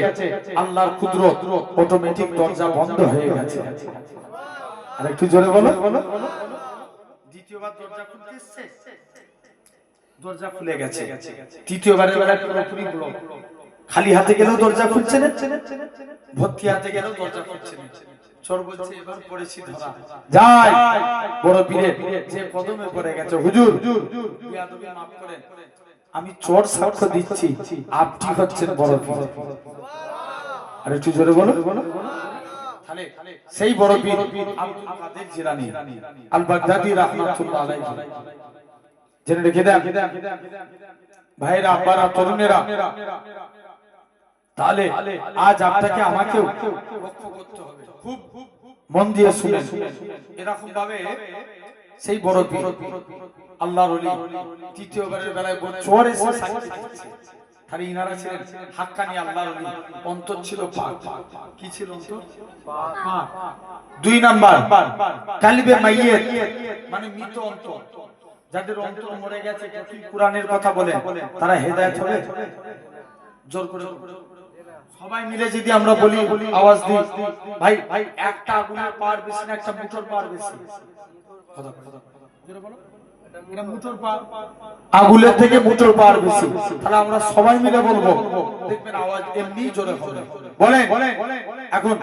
Speaker 1: আল্লাহর কুদরত, অটোমেটিক দরজা বন্ধ হয়ে গেছে। আর একটু জোরে বলো। দ্বিতীয়বার দরজা খুলতে এসেছে, দরজা খুলে গেছে, তৃতীয়বারের বেলায় পুরোপুরি ব্লক। খালি হাতে গেলেও দরজা খুলছে না, ভর্তি হাতে গেলেও দরজা খুলছে না। চোর বলছে এবার পড়েছি ধরা, যাই বড় পীরের যে কদমে পড়ে গেছে, হুজুর বেয়াদবি মাফ করেন, আমি চোর সাক্ষ্য দিচ্ছি আপনি হচ্ছেন বড় পীর। আর একটু জোরে বলো। তাহলে সেই বড় পীর আব্দুল কাদের জিলানী আল বাগদাদি রাহমাতুল্লাহ আলাইহি, জেনে রেখে দেন ভাইরা, আব্বারা, তরুণেরা। তাহলে আজ আপনাকে আমাকেও লক্ষ্য করতে হবে, খুব মন দিয়ে শুনেন। এরকম ভাবে সেই বড় পীর আল্লাহর ওলি তৃতীয়বারের বেলায় চোর এসে সাক্ষী দিচ্ছে। তাহলে ইনারা ছিলেন হাক্কানি আল্লাহর ওলি, অন্তর ছিল পাক। কি ছিল অন্তর? পাক। দুই নাম্বার কালবে মাইয়িত, মানে মৃত অন্তর। যাদের অন্তর মরে গেছে, কোরআনের কথা বলে তারা হেদায়েত হবে? জোর করে সবাই মিলে যদি আমরা বলি, আওয়াজ দিই, ভাই ভাই একটা আগুনের পাওয়ার বেশি না একটা মোটর পাওয়ার বেশি? কথা জোরে বলো। এটা মোটর পাওয়ার, আগুনের থেকে মোটর পাওয়ার বেশি। তাহলে আমরা সবাই মিলে বলবো, দেখবেন আওয়াজ এমনি জোরে হবে। বলেন এখন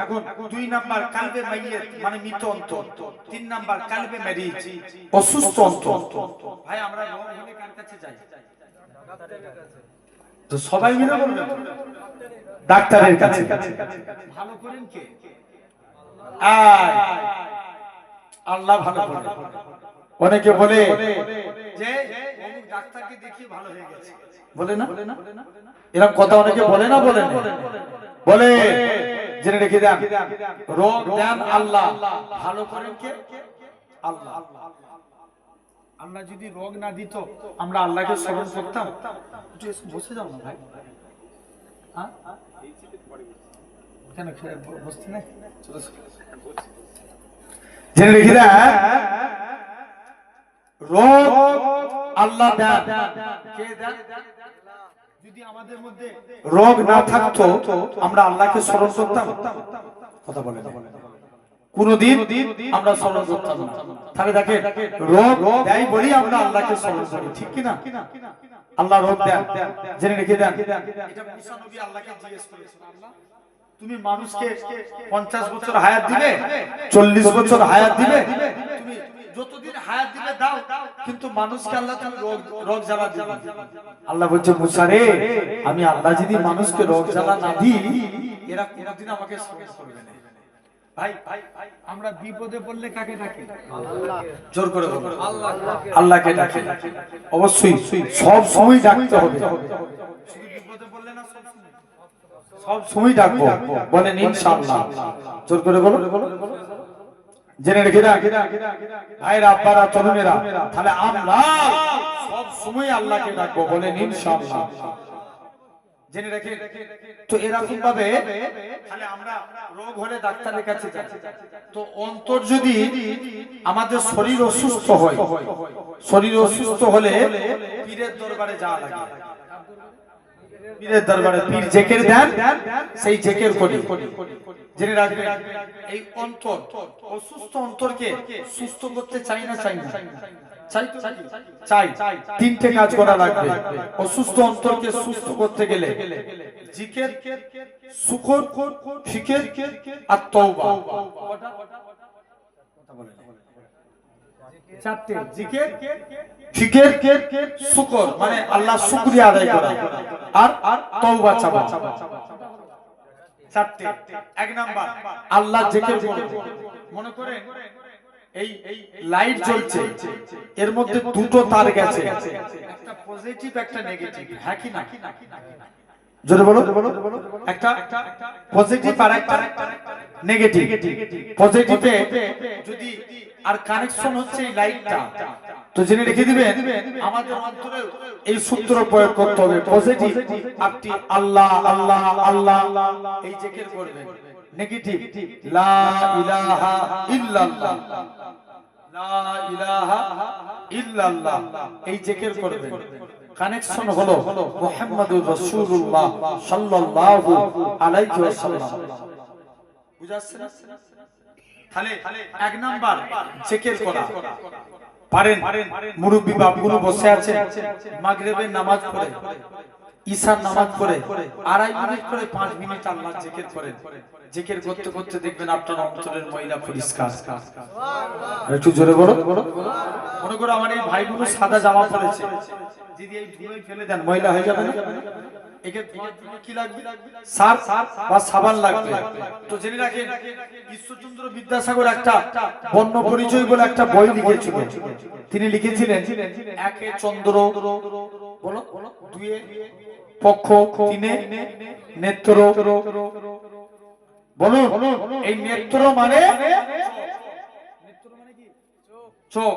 Speaker 1: দুই নাম্বার কালবে মাইয়িত, মানে মৃত অন্তর। তিন নাম্বার কালবে মারিজ, অসুস্থ অন্তর। ভাই আমরা রোগ হলে কার কাছে যাই? তো সবাই মিলে বলবে ডাক্তারের কাছে। ভালো করেন কে? আল্লাহ ভালো করেন। অনেকে বলে যে অমুক ডাক্তারকে দেখিয়ে ভালো হয়ে গেছে, বলে না? এরকম কথা অনেকে বলে না? বলে বলে জেনে রেখে দেন, রোগ দেন আল্লাহ, ভালো করেন কে? আল্লাহ। আমরা যদি রোগ না দিত, আমরা আল্লাহকে স্মরণ করতাম? বসে যাও না ভাই, কেন বসতে নাই? জেনে রেখে দেন, রোগ আল্লাহ দেন। কে দেন? যদি আমাদের মধ্যে রোগ না থাকতো, আমরা আল্লাহকে স্মরণ করতাম? কথা বলে কোনদিন আমরা স্মরণ করতাম না। তাহলে দেখেন, রোগ দেয় বলি আমরা আল্লাহকে স্মরণ করি, ঠিক কি না? আল্লাহ রোগ দেন, জেনে রেখে দেন। এটা মুসা নবী আল্লাহকে জিজ্ঞেস করেছিল, আল্লাহ তুমি মানুষকে 50 বছর হায়াত দিবে, 40 বছর হায়াত দিবে, তুমি যতদিন হায়াত দিবে দাও, কিন্তু মানুষকে আল্লাহ তুমি রোগ জ্বালা দিবে। আল্লাহ বলছে, মুসা রে, আমি আল্লাহ যদি মানুষকে রোগ জ্বালা না দিই, এরা কোনদিন আমাকে স্মরণ করবে না। ভাই আমরা বিপদে পড়লে কাকে ডাকি? আল্লাহ। জোর করে বলো, আল্লাহকে ডাকি। অবশ্যই সব সময় ডাকতে হবে, শুধু বিপদে পড়লে না, সব সময় ডাকবো। বলেন ইনশাআল্লাহ। জোর করে বলো। জেনে রেখে দাও ভাইরা, আব্বারা, তরুণেরা, তাহলে আমরা সব সময় আল্লাহকে ডাকবো। বলেন ইনশাআল্লাহ। জেনে রেখে তো এরকম ভাবে তাহলে আমরা রোগ হলে ডাক্তারের কাছে যাই। তো অন্তর যদি আমাদের শরীর অসুস্থ হয়, শরীর অসুস্থ হলে পীরের দরবারে যাওয়া লাগে। পীরের দরবারে পীর জেকের দেন, সেই জেকের করি। জেনে রাখবেন, এই অন্তর, অসুস্থ অন্তরকে সুস্থ করতে চাই না? চাই না? চাই। তিনটে কাজ করা লাগবে অসুস্থ অন্তরকে সুস্থ করতে গেলে: জিকির, শুকর, ফিকির আর তওবা। চারটে: জিকির, ফিকির, শুকর, মানে আল্লাহ শুকরিয়া আদায় করা, আর তওবা চাওয়া। চারটে। এক নাম্বার আল্লাহ জিকির করব। মনে করেন এই লাইট জ্বলছে, এর মধ্যে দুটো তার গেছে, একটা পজিটিভ একটা নেগেটিভ, হ্যাঁ কি না? জোরে বলো। একটা পজিটিভ আর একটা নেগেটিভ। পজিটিভে যদি আর কানেকশন হচ্ছে এই লাইটটা, তো জেনে রেখে দিবেন আমাদের অন্তরে এই সূত্র প্রয়োগ করতে হবে। পজিটিভ আপনি আল্লাহ আল্লাহ আল্লাহ এই জিকির করবেন। নেগেটিভ লা ইলাহা ইল্লাল্লাহ, লা ইলাহা ইল্লাল্লাহ এই জিকির করবেন। কানেকশন হলো মুহাম্মাদুর রাসূলুল্লাহ সাল্লাল্লাহু আলাইহি ওয়াসাল্লাম। বুঝাচ্ছে না? তাহলে এক নাম্বার জিকির করা, পারেন মুরব্বী বাপগুলো বসে আছে মাগরিবের নামাজ পড়ে ঈশার নামাজ পড়ে 2.5 মিনিট করে 5 মিনিট আল্লাহ জিকির করেন। জিকির করতে করতে দেখবেন আপনার অন্তরের ময়লা পরিষ্কার। আর একটু জোরে বলো। মনে করো আমার এই ভাইগুলো সাদা জামা পরেছে, যদি এই ধুলোয় ফেলে দেন ময়লা হয়ে যাবে না? একে কি লাগবে? সার বা সাবান লাগবে। তো জেনে রাখেন ঈশ্বরচন্দ্র বিদ্যাসাগর একটা বর্ণ পরিচয় বলে একটা বই লিখেছিলেন। তিনি লিখেছিলেন একে চন্দ্র বলো, দুয়ে পক্ষ, তিনে নেত্র। বলুন এই নেত্র মানে চোখ।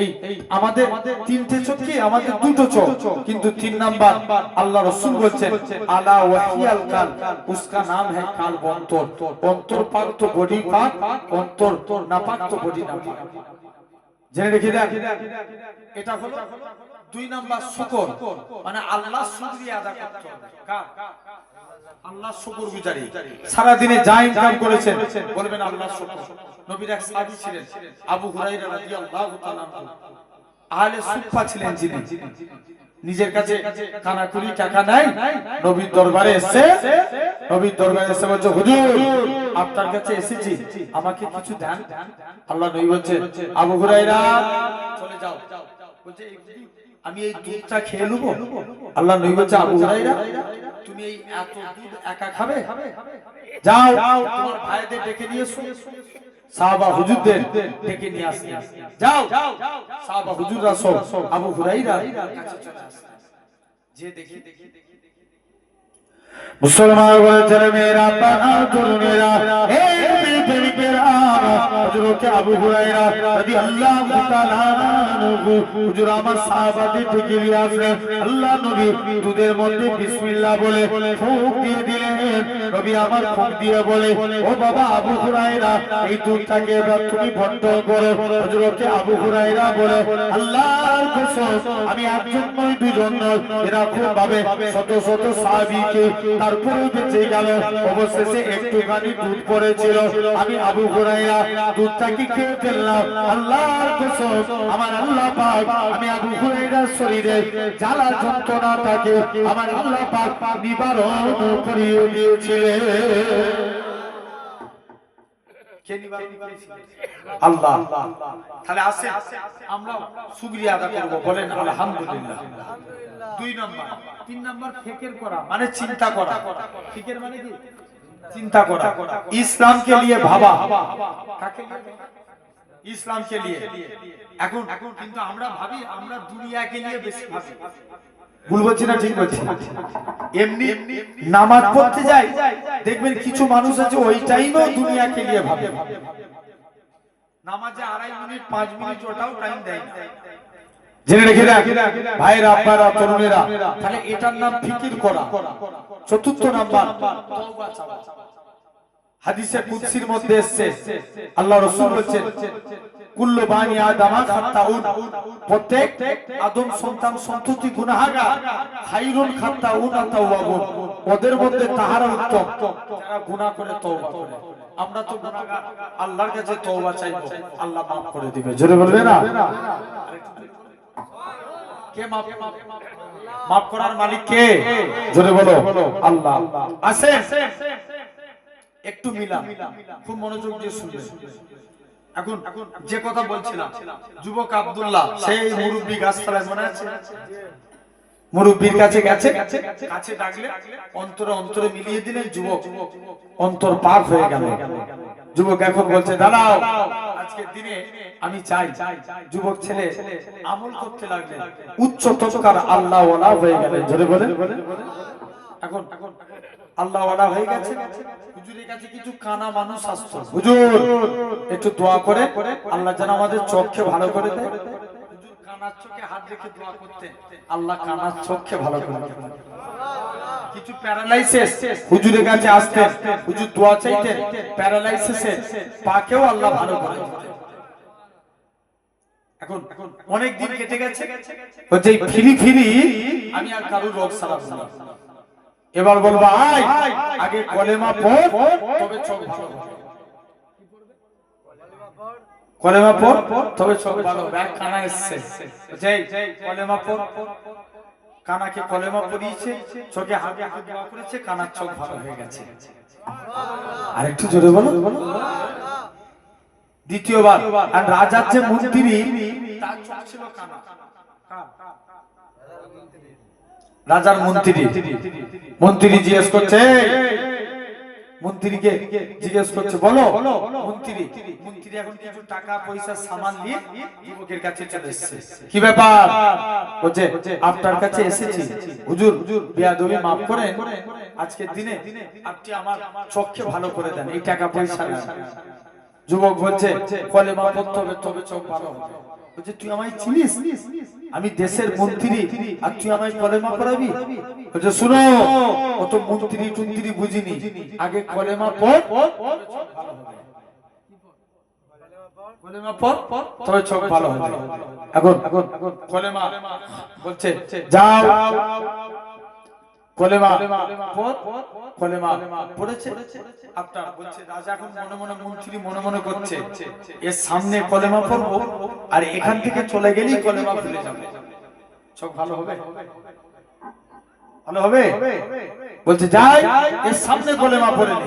Speaker 1: এই আমাদের তিনটে চোখ কি? আমাদের দুটো চোখ, কিন্তু 3 নাম্বার আল্লাহ রাসূল বলছেন আলা ওয়াহিয়াল কাল, उसका नाम है কাল অন্তর। অন্তর পাক তো বডি পাক, অন্তর না পাক তো বডি না পাক। জেনে রেখে দেন এটা হলো 2 নাম্বার শুকর, মানে আল্লাহ শুকরিয়া আদা করতে হবে। কার? আল্লাহ শুকরগুজারি। সারা দিনে যা ইনকাম করেছেন বলবেন আল্লাহ শুকর। নবীর এক সাহাবী ছিলেন আবু হুরায়রা রাদিয়াল্লাহু তাআলা আহলে সুফফা ছিলেন, যিনি নিজের কাছে কানাকুড়ি টাকা নাই, নবীর দরবারে এসে বলছে হুজুর আপনার কাছে এসেছি, আমাকে কিছু দেন। আল্লাহ নবী বলছে আবু হুরায়রা চলে যাও। বলছে আমি এই দুধটা খেয়ে নেব। আল্লাহ নবী বলছে আবু হুরায়রা তুমি এই এত দুধ একা খাবে? যাও তোমার ভাইদের ডেকে নিয়ে এসো। সাহাবা হুজুরদের ডেকে নিয়ে আসেন। যাও সাহাবা হুজুররা সব আবু হুরায়রার কাছে চলে আসেন। যে দেখি মুসলমান বলেছেন মেরা বাবা তরুণেরা, হে প্রেমিকেরা, হযরত আবু হুরায়রা রাদিয়াল্লাহু তাআলা আনহু হুজুর আমার সাহাবাদের ডেকে নিয়ে আসলেন। আল্লাহ নবী দুধের মধ্যে বিসমিল্লাহ বলে ফুঁক দিয়ে দিলেন। নবী আমার ফুঁক দিয়ে বলে ও বাবা আবু হুরায়রা এই দুধটাকে এবার তুমি বন্ধ করো। হযরত আবু হুরায়রা বলে আল্লাহর কসম আমি একজন নয় দুজন নয়, এরকম ভাবে শত শত সাহাবীকে তারপরে বেঁচে গেল। অবশেষে একটুখানি দুধ পড়েছিল, আমি আবু হুরায়রা দুধটাকে খেয়ে ফেললাম। আল্লাহর কসম আমার আল্লাহ পাক আমি আবু হুরায়রার শরীরে জ্বালা যন্ত্রণাটাকে আমার আল্লাহ পাক নিবারণ করিয়ে দিয়েছিলেন। আল্লাহ। তাহলে আসে আমরা শুকরিয়া আদা করব, বলেন আলহামদুলিল্লাহ। 2 নাম্বার। 3 নাম্বার ফিকির করা মানে চিন্তা করা। ফিকির মানে কি? চিন্তা করা। ইসলামকে নিয়ে ভাবা। কাকে নিয়ে? ইসলামকে নিয়ে। এখন কিন্তু আমরা ভাবি আমরা দুনিয়াকে নিয়ে বেশি ভাবি। ভুল বলছি না ঠিক বলছি? এমনি নামাজ পড়তে যাই দেখবেন কিছু মানুষ আছে ওই টাইমেও দুনিয়াকে নিয়ে ভাবে। নামাজে 2.5 মিনিট 5 মিনিট ওটাও টাইম দেয় না। জেনে রেখে দেন ভাইরা আব্বারা তরুণেরা, তাহলে এটার নাম ফিকির করা। 4th নাম্বার তওবা চাওয়া। হাদিসে কুদসির মধ্যে এসেছে আল্লাহ রাসূল বলেছেন কুল্লু বানি আদমা খাতাউন, প্রত্যেক আদম সন্তান সন্ততি গুনাহগার, খায়রুল খাতাউন তাওয়াবুন, ওদের মধ্যে তাহারা উত্তম যারা গুনাহ করে তওবা করে। আমরা তো গুনাহগার, আল্লাহর কাছে তওবা চাইবো, আল্লাহ maaf করে দিবে। জোরে বলবে না? কে maaf করার মালিক কে? জোরে বলো আল্লাহ। আসেন একটু মিলাম, খুব মনোযোগ দিয়ে শুনবেন। এখন যে কথা বলছিলাম যুবক আব্দুল্লাহ সেই মুরব্বি গাছতলায় মনে আছে? মুরব্বির কাছে গেছে, কাছে ডাকলে অন্তরে অন্তরে মিলিয়ে দিলেন, যুবক অন্তর পাক হয়ে গেল। যুবক এখন বলছে দাঁড়াও আজকের দিনে আমি চাই। যুবক ছেলে আমল করতে লাগলেন, উচ্চ তস্কার আল্লাহ ওয়ালা হয়ে গেলেন। জোরে বলেন। এখন আল্লাহ ওয়ালা হয়ে গেছে। হুজুরের কাছে কিছু কানা মানুষ আসতো, হুজুর একটু দোয়া করে আল্লাহ যেন আমাদের চোখকে ভালো করে দেয়। হুজুর কানার চোখে হাত রেখে দোয়া করতেন, আল্লাহ কানার চোখকে ভালো করে দেয়। কিছু প্যারালাইসিস হুজুরের কাছে আসতেন, হুজুর দোয়া চাইতেন, প্যারালাইসিসে পাকেও আল্লাহ ভালো করে দিতেন। এখন অনেক দিন কেটে গেছে, ওই ফিরি আমি আর কারোর রোগ সারাবো না। এবার বলবো আয় আগে কলেমা পড় তবে চোখ ভালো হবে। কলেমা পড় তবে চোখ ভালো হবে। এক কানা এসছে, যেই কলেমা পড়, কানাকে কলেমা পড়িয়েছে, চোখে হাতে হাত দোয়া করেছে, কানার চোখ ভালো হয়ে গেছে। আরেকটু জোরে বলো। দ্বিতীয়বার, আর রাজার যে মন্ত্রী তার চোখ ছিল কানা। রাজার মন্ত্রী জিজ্ঞেস করছে, মন্ত্রীকে জিজ্ঞেস করছে, বলো মন্ত্রী এখন কিছু টাকা পয়সা সামান নিয়ে যুবকের কাছে চলে এসেছে, কি ব্যাপার? বলছে আপনার কাছে এসেছি হুজুর, বেয়াদবি মাফ করেন, আজকের দিনে আপনি আমার চোখকে ভালো করে দেন, এই টাকা পয়সা না। যুবক বলছে কলেমা পড়তে হবে তবে চোখ ভালো হবে। বলছে তুই আমায় চিনিস? আমি দেশের মন্ত্রী, আর তুই আমায় কলেমা পড়াবি? বলছে শুনো, অত মন্ত্রী বুঝিনি, আগে কলেমা পড়, কলেমা পড় তবে চোখ ভালো হবে। এখন কলেমা বলছে যাও, কলেমা পড়, কলেমা পড়েছে। আপনার বলছে রাজা এখন মনে মনে, মন্ত্রী মনে মনে করছে এর সামনে কলেমা পড়বো আর এখান থেকে চলে গেলেই কলেমা ভুলে যাবে, চোখ ভালো হবে? ভালো হবে? বলছে যাই, এর সামনে কলেমা পড়ে নে।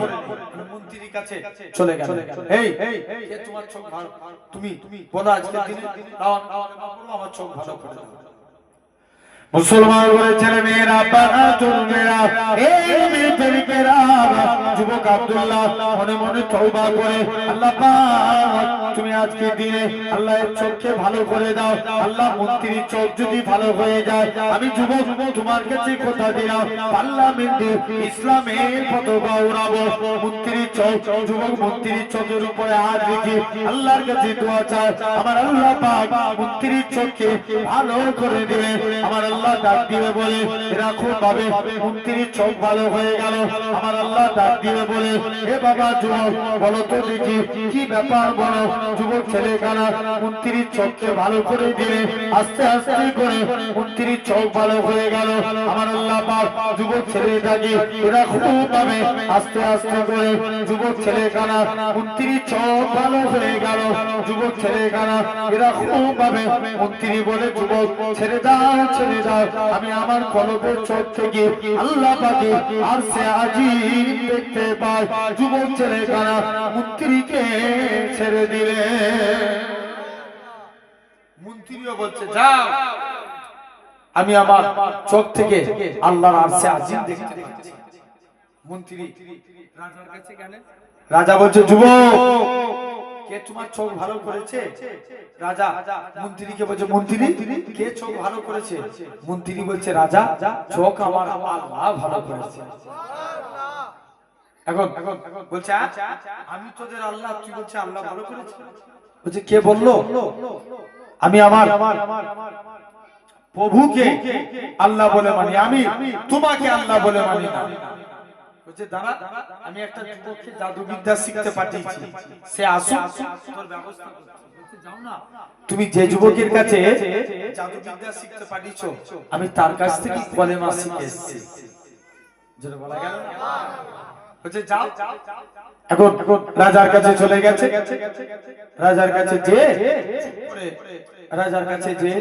Speaker 1: মন্ত্রীর কাছে চলে গেল, এই কে তোমার চোখ ভালো, তুমি বলো আজকে দিনে আমার চোখ ভালো করে দাও। মুসলমান বলে ছেলে মেয়েরা, বাবা তরুণেরা, এই মেয়েদেরকেরা, যুবক আব্দুল্লাহ মনে মনে তওবা করে, আল্লাহ পাক তুমি আজকে দিনে আল্লাহ এর চোখকে ভালো করে দাও। আল্লাহ মন্ত্রীর চোখ যদি ভালো হয়ে যায়, আমি যুবক তোমার কাছে কথা দিলাম, পার্লামেন্টে ইসলামের পতাকা উড়াবো। মন্ত্রীর চোখ, যুবক মন্ত্রীর চোখের উপরে হাত রেখে আল্লাহর কাছে দোয়া চায়, আমার আল্লাহ পাক মন্ত্রীর চোখকে ভালো করে দিবে। আমার আল্লাহ ডাক দিবে বলে এরকম ভাবে মন্ত্রীর চোখ ভালো হয়ে গেল। আমার আল্লাহ ডাক দিবে বলে, হে বাবা যুবক বলো তো দেখি কি ব্যাপার, বলো। যুবক ছেলে কানা মন্ত্রীর চোখকে ভালো করে দিলে, আস্তে আস্তে করে মন্ত্রীর চোখ ভালো হয়ে গেল। আমার আল্লাহ পাক যুবক ছেলেটাকে এরকম ভাবে আস্তে আস্তে করে যুবক ছেলে কানা মন্ত্রীর চোখ ভালো হয়ে গেল। যুবক ছেলে কানা এরকম ভাবে মন্ত্রী বলে, যুবক ছেড়ে দাও, ছেড়ে দাও, আমি আমার কলবের চোখ থেকে আল্লাহ পাকে আর সে আজিব দেখতে পাই। যুবক ছেলে কানা মন্ত্রীকে ছেড়ে দিলে। মন্ত্রীও বলছে যাও, আমি আমার চোখ থেকে আল্লাহর আর সে আজিব দেখতে পাচ্ছি। মন্ত্রী রাজার কাছে গেলেন, রাজা বলছে যুবক কে তোমার চোখ ভালো করেছে? রাজা মন্ত্রীকে বলছে, মন্ত্রী কে চোখ ভালো করেছে? মন্ত্রী বলছে, রাজা চোখ আমার আল্লাহ ভালো করেছে। এখন বলছে আমি তোদের আল্লাহ, তুই বলছে আল্লাহ ভালো করেছে? বলছে কে বললো? আমি আমার প্রভুকে আল্লাহ বলে মানি, আমি তোমাকে আল্লাহ বলে মানি না। বলছে দাঁড়া, আমি একটা যুবককে জাদুবিদ্যা শিখতে পাঠিয়েছি, সে আসুক, তোর ব্যবস্থা করছি। যাও না, তুমি যে যুবকের কাছে জাদুবিদ্যা শিখতে পাঠিয়েছো, আমি তার কাছ থেকে কলেমা শিখে এসেছি। যেটা বলা গেল না, বলছে যাও। এখন রাজার কাছে চলে গেছে, রাজার কাছে যে রাজার কাছে যে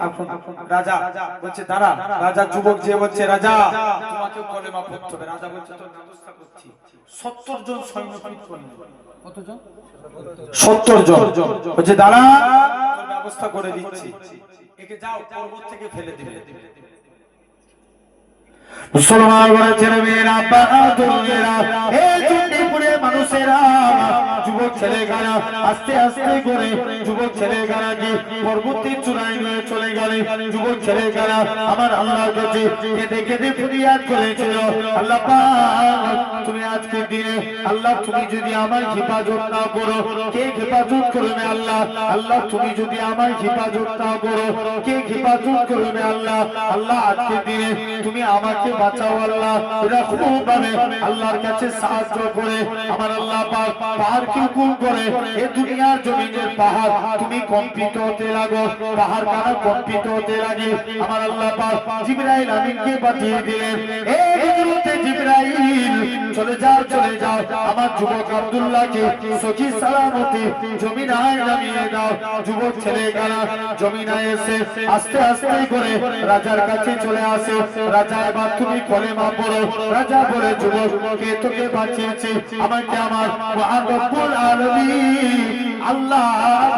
Speaker 1: এখন রাজা বলছে দাঁড়া, রাজা যুবক যে বলছে, রাজা তোমাকে কলেমা পড়তে হবে। রাজা বলছে তোর ব্যবস্থা করছি। 70 জন সৈন্য ফিট করলেন। কতজন? 70 জন। বলছে দাঁড়া, তোর ব্যবস্থা করে দিচ্ছি, একে যাও পর্বত থেকে ফেলে দিবে। মুসলমান ছেলে মেয়েরা, বাহাদুরেরা, এই চণ্ডীপুরের মানুষেরা, যুবক ছেলেগারা আস্তে আস্তে করে যুবক ছেলেগারাকে পর্বতের চূড়ায় নিয়ে চলে গেলে। যুবক ছেলেগারা আমার আল্লাহর কাছে কেঁদে কেঁদে ফরিয়াদ করেছিল, আল্লাহ পাক তুমি আজকে দিনে আল্লাহ তুমি যদি আমার হেফাজত না করো, কে হেফাজত করবে আল্লাহ? আল্লাহ তুমি যদি আমার হেফাজত না করো, কে হেফাজত করবে আল্লাহ? আল্লাহ আজকে দিনে তুমি আমাকে বাঁচাও আল্লাহ। এরকম ভাবে আল্লাহর কাছে সাহায্য করে আমার আমার আল্লাহ পাক পাহাড়কে হুকুম করে এই দুনিয়ার জমিনের পাহাড় তুমি কম্পিত হতে লাগো, পাহাড় কানা কম্পিত হতে লাগে। আমার আল্লাহ পাক জিবরাইল আমিনকে পাঠিয়ে দিলেন, এই হযরতে জিবরাইল চলে যাও চলে যাও, আমার যুবক আব্দুল্লাহকে সহি সালামতে জমিনায় নামিয়ে দাও। যুবক ছেলেগুলো জমিনায় এসে আস্তে আস্তে করে রাজার কাছে চলে আসে। রাজা এবার তুমি কলেমা পড়ো। রাজা বলে, যুবক কে তোকে বাঁচিয়েছে? আমাকে আমার মহান রব্বুল আলামিন আল্লাহ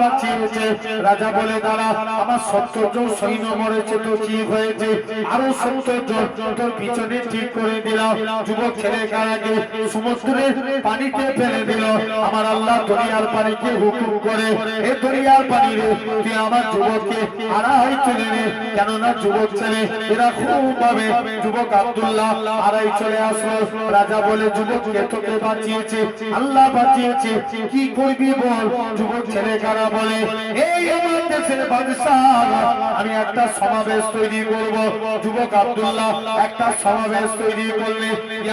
Speaker 1: বাঁচিয়েছে। রাজা বলে, দাঁড়া, আমার 70 জন সৈন্য মরেছে তো কি হয়েছে, আরো 70 জন তোর পিছনে ঠিক করে দিলাম। যুবক ছেলেগুলোকে সমুদ্রের পানিতে ফেলে দিল। আমার আল্লাহ দরিয়ার পানিকে হুকুম করে, এ দরিয়ার পানি রে তুই আমার যুবককে আড়াই চলে নে। কেননা যুবক ছেলে এরা খুব ভাবে। যুবক আব্দুল্লাহ আড়াই চলে আসলো। রাজা বলে, যুবককে তোকে বাঁচিয়েছে, আল্লাহ বাঁচিয়েছে, কি করবি বল? যুবক ছেলেগুলো বলে, এই আমার দেশের বাদশা, আমি একটা সমাবেশ তৈরি করব। যুবক আব্দুল্লাহ একটা সমাবেশ তৈরি করলে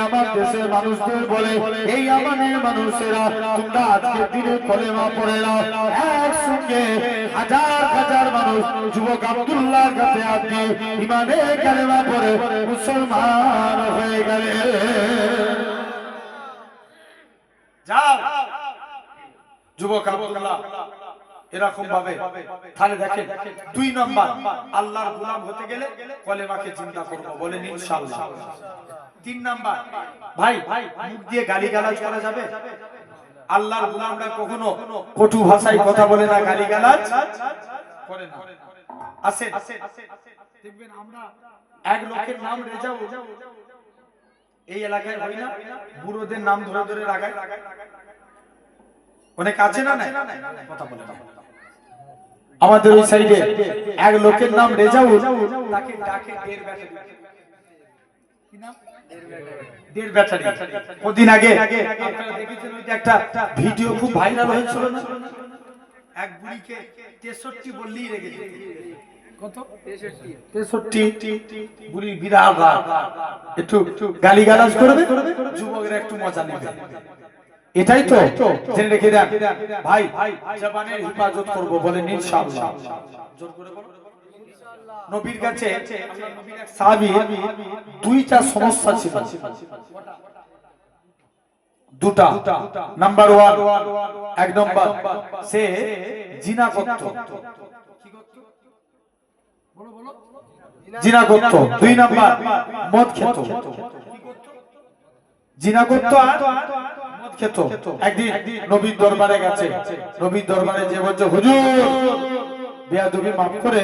Speaker 1: আমার দেশের মানুষদের বলে, এই আমাদের মানুষেরা তোমরা আজকের দিনে কলেমা পড়ে নাও। একসঙ্গে হাজার হাজার মানুষ যুবক আব্দুল্লাহর কাছে আসবে, ইমানে কালেমা পড়ে মুসলমান হয়ে গেলে। যাও যুবক আব্দুল্লাহ এরকম ভাবে। তাহলে দেখেন 2 নম্বর, আল্লাহর গোলাম হতে গেলে কলেমাকে চিন্তা করব, বলেন ইনশাআল্লাহ। 3 নাম্বার, ভাই মুখ দিয়ে গালিগালাজ করা যাবে? আল্লাহর গোলামরা কখনো কটু ভাষায় কথা বলে না, গালিগালাজ করে না। আসেন দেখবেন আমরা এক লোকের নাম রেজাউল, এই এলাকায় হয় না, বুড়োদের নাম ধরে ধরে রাগায়, অনেক আছে না? কথা বলে না। আমাদের ওই সাইডে এক লোকের নাম রেজাউল, তাকে ডাকে দেড় ব্যাটারি। কি নাম? দেড় ব্যাটারি। কদিন আগে আপনারা দেখেছেন ওই যে একটা ভিডিও খুব ভাইরাল হয়েছিল না, এক বুড়িকে 63 বললেই রেগে যেত। কত? 63। বুড়ি বিরাট রাগ, একটু গালিগালাজ করবে, যুবকরা একটু মজা নেবে। এটাই তো জেনে রেখে দেন ভাই, জবানের হিফাজত করব, বলেন ইনশাআল্লাহ। জোর করে বলো ইনশাআল্লাহ। নবীর কাছে আল্লাহর নবীর এক সাহাবী 2টা সমস্যা ছিল। দুটা। নাম্বার 1, এক নম্বর, সে জিনা করত। কি করত? বলো বলো। জিনা করত। 2 নাম্বার, মদ খেত। কি করত? জিনা করত আর মদ খেত। একদিন নবীর দরবারে গেছে। নবীর দরবারে যে বলছে, হুজুর বেয়াদবি মাফ করে,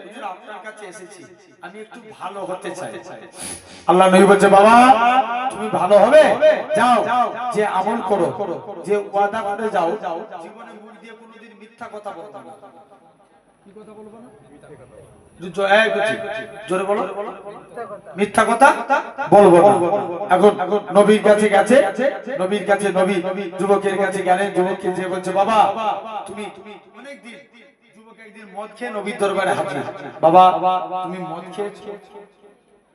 Speaker 1: হুজুর আপনার কাছে এসেছি, আমি একটু ভালো হতে চাই। আল্লাহ নবী বলছে, বাবা তুমি ভালো হবে, যাও যে আমল করো, যে ওয়াদা করে যাও, জীবনে মুখ দিয়ে কোনোদিন মিথ্যা কথা বলবে না। কি কথা বলবে না? জোরে বলো, মিথ্যা কথা বলবো না। এখন নবীর কাছে গেছে, নবীর কাছে নবী যুবকের কাছে গেলেন। যুবককে যে বলছে, বাবা তুমি অনেকদিন, যুবক একদিন মদ খেয়ে নবীর দরবারে হাজির। বাবা তুমি মদ খেয়েছো,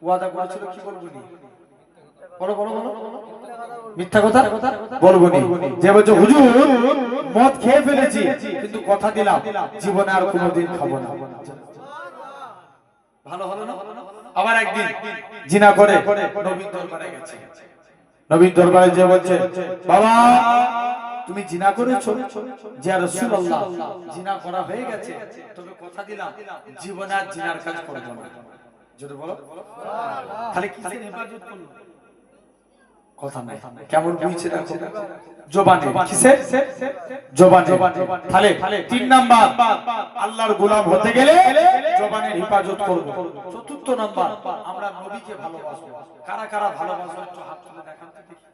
Speaker 1: ওয়াদা করেছিল, কি বলবো নি? বলো বলো বলো, মিথ্যা কথা বলবো নি। যে বলছে, হুজুর মদ খেয়ে ফেলেছি, কিন্তু কথা দিলাম জীবনে আর কোনোদিন খাবো না। ভালো হলো না? আবার একদিন জিনা করে নবীর দরবারে গেছে। নবীর দরবারে যে বলছে, বাবা তুমি জিনা করেছো? যে রাসূলুল্লাহ জিনা করা হয়ে গেছে, তবে কথা দিলাম জীবনে আর জিনার কাজ করব না। জোরে বলো সুবহানাল্লাহ। তাহলে কিসের হেফাজত করলো? কথা নাই, কেমন বুঝছে দেখো, জবানে। কিসের? জবানে। তাহলে 3 নাম্বার, আল্লাহর গোলাম হতে গেলে জবানের হিফাজত করব। 4th নাম্বার, আমরা নবীকে ভালোবাসবো। কারা কারা ভালোবাসবো একটু হাত তুলে দেখান তো দেখি।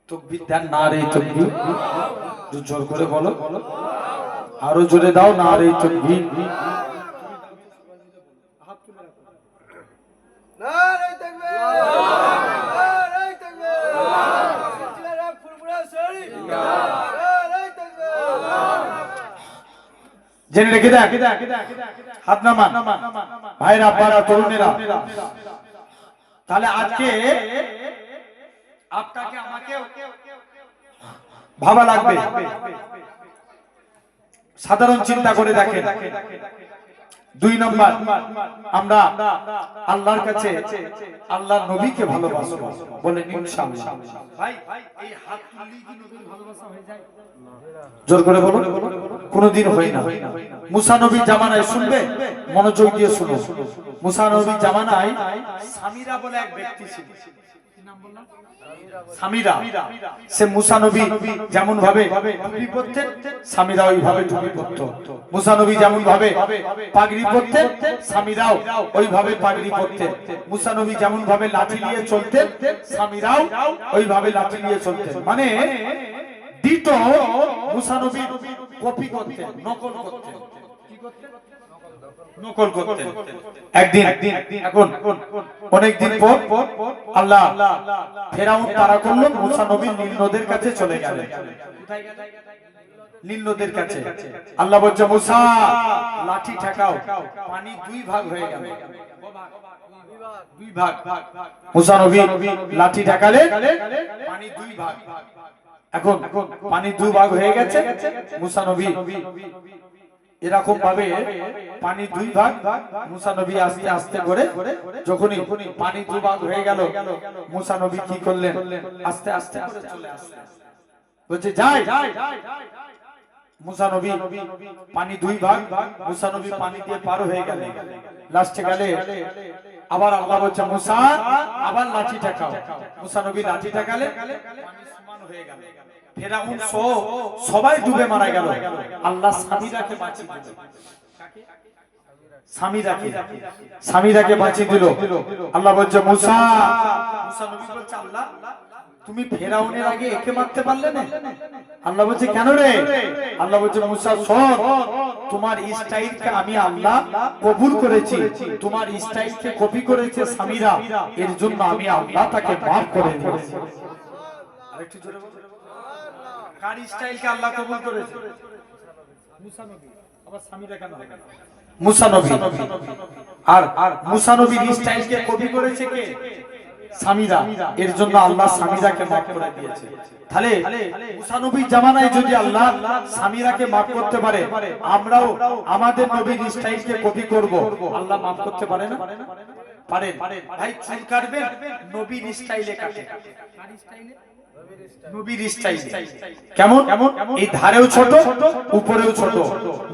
Speaker 1: তাকবীর দেন, নারে তাকবীর। জোর করে বলো, আরো জোরে দাও, নারে তাকবীর। হাত তুলে রাখো, নারে তাকবীর, নারে তাকবীর। সিলসিলা ফুরফুরা শরীফ, নারে তাকবীর। জেনে রেখে দেন, হাত নামান ভাইরা, আব্বারা, তরুণেরা। তাহলে আজকে আপনাকে আমাকে ভাবা লাগবে। সাধারণ চিন্তা করে দেখেন। 2 নম্বর, আমরা আল্লাহর কাছে আল্লাহর নবীকে ভালোবাসবো, বলেন ইনশাআল্লাহ। ভাই এই হাত তুললেই কি নবীর ভালোবাসা হয়ে যায়? জোর করে বলো। কোনোদিন হয় না। মুসা নবীর জামানায়, শুনবে মনোযোগ দিয়ে শুনো, মুসা নবীর জামানায় সামিরা বলে এক ব্যক্তি ছিল। কি নাম বললাম? সামিরা। সে মুসা নবী যেমন ভাবে টুপি পরতেন, সামিরা ওইভাবে টুপি পরতো। মুসা নবী যেমন ভাবে পাগড়ি পরতেন, সামিরাও ওইভাবে পাগড়ি পরতেন। মুসা নবী যেমন ভাবে লাঠি নিয়ে চলতেন, সামিরাও ওইভাবে লাঠি নিয়ে চলতেন। মানে দ্বিতীয় মুসা নবী কপি করতেন, নকল করতেন। কি করতেন? নকল করতেন। একদিন এখন অনেকদিন পর আল্লাহ ফেরাউন তারা করলো, মুসা নবী নীল নদের কাছে চলে গেলেন। নীল নদের কাছে আল্লাহ বলছে, মুসা লাঠি ঠেকাও। পানি 2 ভাগ হয়ে গেল। 2 ভাগ। মুসা নবী লাঠি ঠেকালে পানি 2 ভাগ। এখন পানি 2 ভাগ হয়ে গেছে। মুসা নবী এরকম ভাবে পানি 2 ভাগ, মুসা নবী আস্তে আস্তে করে যখনই পানি 2 ভাগ হয়ে গেল, মুসা নবী কি করলেন? আস্তে আস্তে করে চলে আসলেন। বলছে যাই। মুসা নবী পানি 2 ভাগ, মুসা নবী পানি দিয়ে পার হয়ে গেলেন। লাস্টে গেলে আবার আল্লাহ বলছে, মুসা আবার লাঠি ঠেকাও। মুসা নবী লাঠি ঠেকালে পানি সমান হয়ে গেল। ফেরাউন সবাই ডুবে মারা গেল। আল্লাহ সামিরাকে বাঁচিয়ে দিল। সামিরাকে বাঁচিয়ে দিল। আল্লাহ বলছে, মুসা নবী বলছে, আল্লাহ তুমি ফেরাউনের আগে একে মারতে পারলে না? আল্লাহ বলছে, কেন রে? আল্লাহ বলছে, মুসা শোন, তোমার স্টাইলকে আমি আল্লাহ কবুল করেছি। তোমার স্টাইলকে কপি করেছে সামিরা, এর জন্য আমি আল্লাহ তাকে মাফ করে দিয়েছি। আরেকটু জোরে বলো। কার স্টাইলকে আল্লাহ কবুল করেছে? মুসা নবী। আবার সামিরা কেন? মুসা নবী। আর মুসা নবীর স্টাইলকে কপি করেছে কে? সামিরা। এর জন্য আল্লাহ সামিরাকে মাফ করে দিয়েছে। তাহলে মুসা নবীর জামানায় যদি আল্লাহ সামিরাকে মাফ করতে পারে, আমরাও আমাদের নবীর স্টাইলকে কপি করব, আল্লাহ মাফ করতে পারে না? পারেন। ভাই চুল কাটবেন, নবীর স্টাইলে কাটে। কার স্টাইলে? নবীর স্টাইল। কেমন? এই ধারেও ছোট, উপরেও ছোট,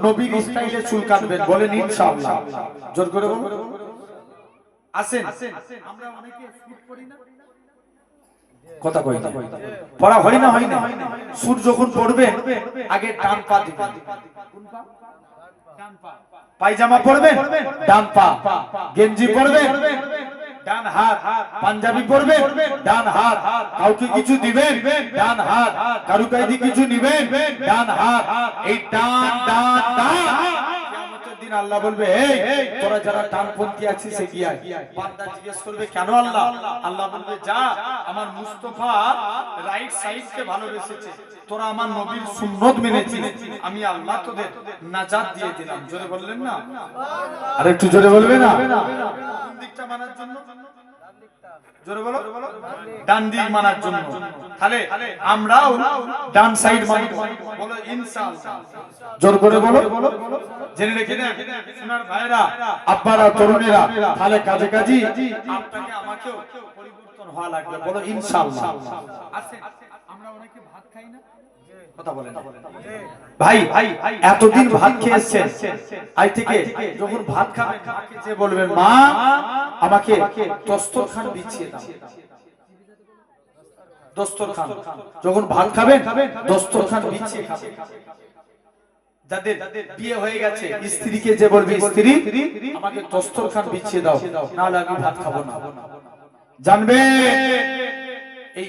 Speaker 1: নবীর স্টাইলে চুল কাটবেন, বলেন ইনশাআল্লাহ। জোর করে বলুন। আসেন, আমরা অনেকে শুট করি না? কথা কই না? পড়া হয় না? শুট যখন পড়বেন আগে ডান পা দিবেন। কোন পা? ডান পা। পায়জামা পরবেন, ডান পা। গেঞ্জি পরবেন, ডান হাত। পাঞ্জাবি পরবেন, ডান হাত। কাউকে কিছু দিবেন, ডান হাত। কারু কাইদি কিছু নিবেন, ডান হাত। এই ডান ডান ডান। কিয়ামতের দিন আল্লাহ বলবে, এই তোরা যারা ডানপন্থী আছিস এগিয়ে আয়। বান্দা জিজ্ঞেস করবে, কেন আল্লাহ? আল্লাহ বলবে, যা, আমার মুস্তাফা রাইট সাইডকে ভালোবেসেছে, তোরা আমার নবীর সুন্নাত মেনেছিস, আমি আল্লাহ তোদের নাজাত দিয়ে দিলাম। জোরে বললেন না? আর একটু জোরে বলবে না? কোন দিকটা মানার জন্য? জোরে বলো। ডান দিক মানার জন্য। তাহলে আমরাও ডান সাইড মানব, বলো ইনশাআল্লাহ। জোর করে বলো। জেনে রেখে দেন সোনার ভাইরা, আব্বারা, তরুণেরা, তাহলে কাজে কাজী আপনাকে আমাকেও পরিবর্তন হওয়া লাগবে, বলো ইনশাআল্লাহ। আসেন, আমরা অনেকে ভাত খাই না? কথা বলেন ভাই। এতদিন ভাত খেয়েছেন, আজ থেকে যখন ভাত খাবেন মাকে যে বলবেন, মা আমাকে দস্তরখান বিছিয়ে দাও। দস্তরখান যখন ভাত খাবেন, দস্তরখান বিছিয়ে খাবেন। যাদের বিয়ে হয়ে গেছে স্ত্রীকে যে বলবে, স্ত্রী আমাকে দস্তরখান বিছিয়ে দাও, না হলে আমি ভাত খাবো না। জানবে এই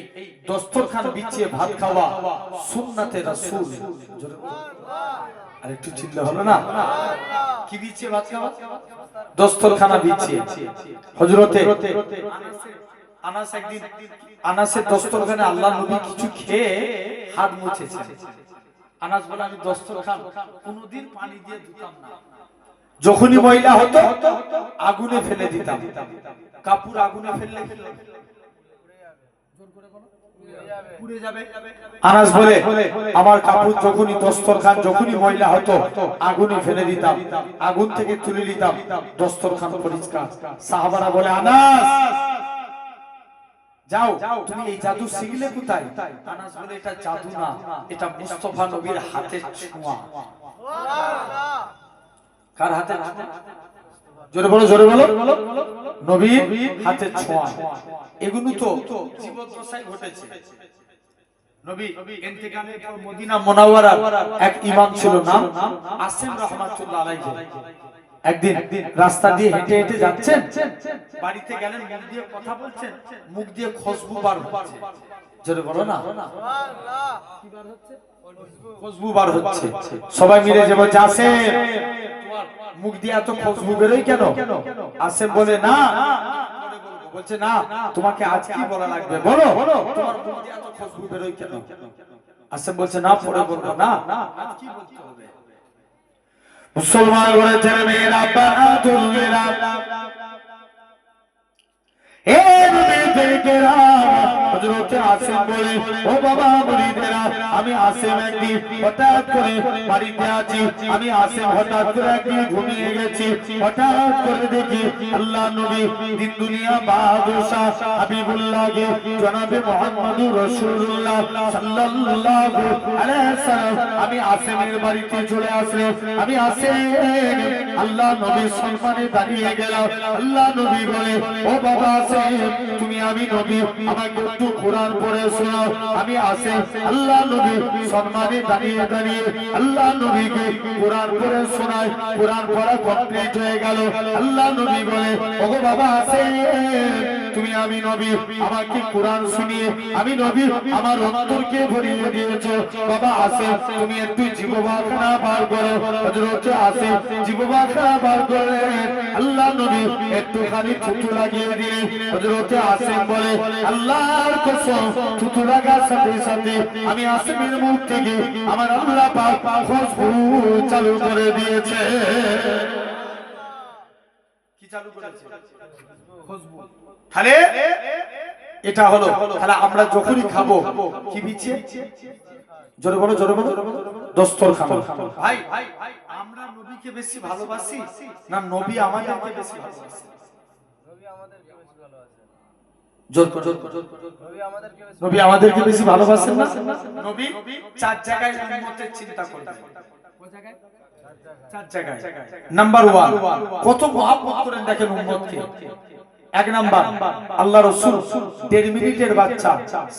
Speaker 1: দস্তরখান বিছিয়ে ভাত খাওয়া সুন্নাতে রাসূল। আর একটু চিল্লা হলো না? কি বিছিয়ে ভাত খাওয়া? দস্তরখানা বিছিয়ে। হযরতে আনাস একদিন আনাসের দস্তরখানে আল্লাহ নবী কিছু খেয়ে হাত মুছেছেন। আনাস বলে, আমি দস্তরখান কোনদিন পানি দিয়ে ধুতাম না, যখনই ময়লা হতো আগুনে ফেলে দিতাম। কাপড় আগুনে ফেললে
Speaker 2: পুড়ে যাবে।
Speaker 1: আনাস বলে আমার কাপড় যখনই দস্তরখান যখনই ময়লা হতো আগুনে ফেলে দিতাম, আগুন থেকে তুলে নিতাম, দস্তরখান পরিষ্কার। সাহাবারা বলে আনাস যাও, তুমি এই জাদু শিখলে কোথায়? আনাস বলে এটা জাদু না, এটা মুস্তাফা নবীর হাতের ছোঁয়া। কার হাতে? জোরে বলো, জোরে বলো। নবীর হাতের ছোঁয়া। এগুলো তো জীবদ্দশায় ঘটেছে। নবী ইন্তেকালের পর মদিনা মুনাওয়ারার এক ইমাম ছিল, নাম আসিম রাহমাতুল্লাহ আলাইহি। একদিন রাস্তা দিয়ে হেঁটে হেঁটে যাচ্ছেন, বাড়িতে গেলেন, মুখ দিয়ে কথা বলছেন, মুখ দিয়ে খুশবু বার হচ্ছে। জোরে বলো না,
Speaker 2: কি বার হচ্ছে?
Speaker 1: খুশবু বার হচ্ছে। সবাই মিলে যে বলছে আসিম তোমার মুখ দিয়ে এত খুশবু বেরোয় কেন? আসিম বলে না, বলছে না, তোমাকে আজ কি বলা লাগবে বলো, তোমার মুখ দিয়ে এত খুশবু বেরোয় কেন? আসিম বলছে না, পরে বলবো না, আজ কি বলতে হবে? মুসলমান ঘরে ছেলে মেয়েরা বাহাদুর মেয়েরা এ নবী দেখেরা হযরত আসিম বলে ও বাবা মুরিদেরা, আমি আসিম একদিন হঠাৎ করে বাড়িতে আছি, আমি আসিম হঠাৎ করে একদিন ঘুমিয়ে গেছি, হঠাৎ করে দেখি আল্লাহ নবী দিন দুনিয়া বাহাদুর শাহ হাবিবুল্লাহকে জনাবে মুহাম্মদুর রাসূলুল্লাহ সাল্লাল্লাহু আলাইহি সাল্লাম আমি আসিমের বাড়িতে চলে আসলাম। আমি আসিম আল্লাহ নবীর সম্মানে দাঁড়িয়ে গেলাম। আল্লাহ নবী বলে ও বাবা তুমি, আমি নবী, আমাকে একটু কোরআন পড়ে শোনাও। আমি আসিম আল্লাহ নবী সম্মানে দাঁড়িয়ে দাঁড়িয়ে আল্লাহ নবীকে কোরআন পড়ে শোনায়। কোরআন পড়া কমপ্লিট হয়ে গেল। আল্লাহ নবী বলে ওগো বাবা আসিম তুমি, আমি নবী, আমাকে কোরআন শুনিয়ে আমি নবী আমার অন্তরকে ভরিয়ে দিয়েছো। বাবা আসিম তুমি একটু জিহ্বাখানা বার করো। হযরত আসিম জিহ্বাখানা বার করে আল্লাহ নবী একটুখানি থুতু লাগিয়ে দিলেন। হযরত আসিম বলে আল্লাহর কসম, থুতু লাগার সাথে সাথে আমি আসিমের মুখ থেকে আমার আল্লাহ পাক খুশবু চালু করে দিয়েছে। কি চালু করেছে? খুশবু। তাহলে এটা হলো, তাহলে আমরা যখনই খাবো কি বিছে? জোরে বলো, জোরে বলো। দস্তরখান। ভাই আমরা নবীকে বেশি ভালোবাসি না নবী আমাদেরকে বেশি ভালোবাসে? নবী আমাদেরকে বেশি ভালোবাসেন না? নবী চার জায়গায় উম্মতের চিন্তা করেন। চার জায়গায়। নাম্বার 1 কত মহব্বত করেন দেখেন উম্মতকে। এক নাম্বার আল্লাহ রাসূল 1.5 মিনিটের বাচ্চা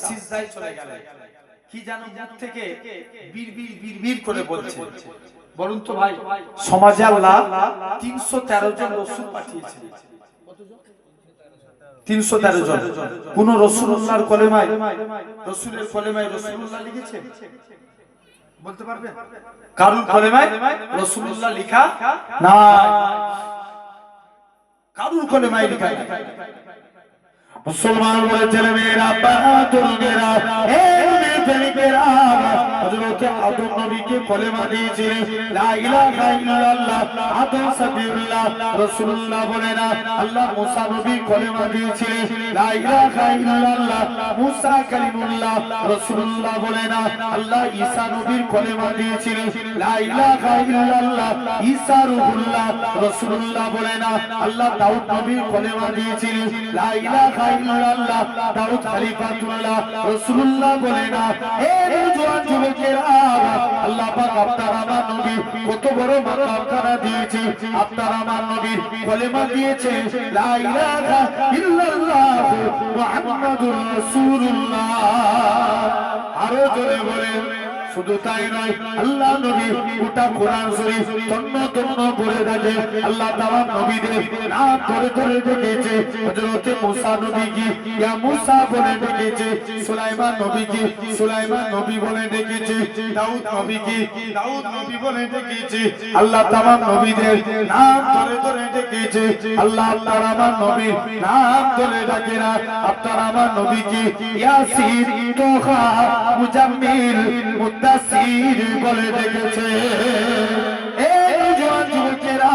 Speaker 1: সিজদায় চলে গেলেন, কি জানো মুখ থেকে বিড়বিড় করে বলছে। বলুন তো ভাই, সমাজে আল্লাহ 313 জন রাসূল পাঠিয়েছেন। 313 জন। কোন রাসূলুল্লাহর কলেমায়, রাসূলের কলেমায় রাসূলুল্লাহ লিখেছে? বলতে পারবেন? কারুর কলেমায় রাসূলুল্লাহ লেখা না, কারুর কলেমায় লেখা নেই। মুসলমান বলে ছেলে মেয়েরা বাহাদুর মেয়েরা হে মেয়েরা, হযরত আদম নবীকে কলেমা দিয়েছিলেন লা ইলাহা ইল্লাল্লাহ আদম সাবিউল্লাহ। রাসূলুল্লাহ বলে না আল্লাহ মুসা নবী কলেমা দিয়েছিলেন লা ইলাহা ইল্লাল্লাহ মুসা কালিমুল্লাহ। রাসূলুল্লাহ বলে না আল্লাহ ঈসা নবীর কলেমা দিয়েছিলেন লা ইলাহা ইল্লাল্লাহ ঈসা রূহুল্লাহ। রাসূলুল্লাহ বলে না আল্লাহ দাউদ নবীর কলেমা দিয়েছিলেন লা ইলাহা ইল্লাল্লাহ দাউদ খলিফাতুল্লাহ। রাসূলুল্লাহ বলে না হে জওয়ান যুবকেরা, আল্লাহ পাক আপনার আমার নবী কত বড় মাকামখানা দিয়েছে। আপনার আমার নবীর কলেমা দিয়েছে লা ইলাহা ইল্লাল্লাহ মুহাম্মাদুর রাসূলুল্লাহ। আরো জোরে বলেন। শুধু তাই নয়, আল্লাহ নবী গোটা কোরআন শরীফ তন্ন তন্ন করে দেখে আল্লাহ তাআলা নবীদের নাম ধরে ধরে ডেকেছে। হযরত মুসা নবীকে ইয়া মুসা বলে ডেকেছে, সুলাইমান নবীকে সুলাইমান নবী বলে ডেকেছে, দাউদ নবীকে দাউদ নবী বলে ডেকেছে। আল্লাহ তাআলা নবীদের নাম ধরে ধরে ডেকেছে। আল্লাহ আপনার আমার নবীর নাম ধরে ডাকে না, আপনার আমার নবীকে ইয়াসিন তোহা মুজাম্মিল মুদাসসির বলে ডেকেছে। এই জওয়ান যুবকেরা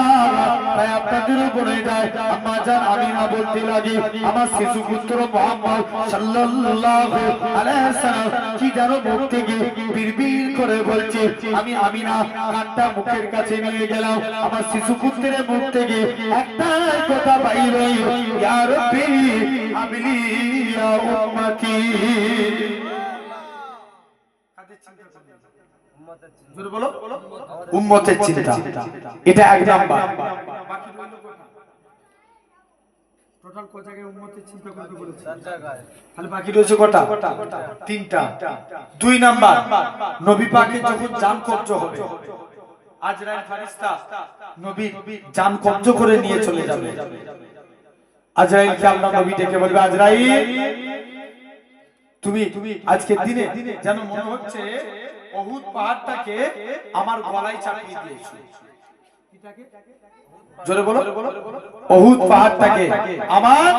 Speaker 1: তাই আপনাদের উপরে যায় আম্মা জান আমিনা বলতে লাগে আমার শিশু পুত্র মুহাম্মদ সাল্লাল্লাহু আলাইহি সাল্লাম কি জানো মুখ থেকে বিড়বিড় করে বলছে আমি আমিনা কানটা মুখের কাছে নিয়ে গেলাম আমার শিশু পুত্রের মুখ থেকে একটাই কথা বাইর হই ইয়া রাব্বি হাবলি ইয়া উম্মতি জোরে বলো উম্মতের চিন্তা এটা এক নাম্বার বাকি রইল কোটা টোটাল কত জায়গায় উম্মতের চিন্তা করতে বলেছে চার জায়গায় তাহলে বাকি রয়েছে কটা তিনটা দুই নাম্বার নবী পাকের যখন জান কবজ হবে আজরাইল ফেরেশতা নবীর জান কবজ করে নিয়ে চলে যাবে আজরাইলকে আল্লাহ নবী ডেকে বলবে আজরাইল তুমি আজকের দিনে যেন মনে হচ্ছে উহুদ পাহাড়টাকে আমার গলায় চাপিয়ে দিয়েছো জোরে বলো উহুদ পাহাড়টাকে আমার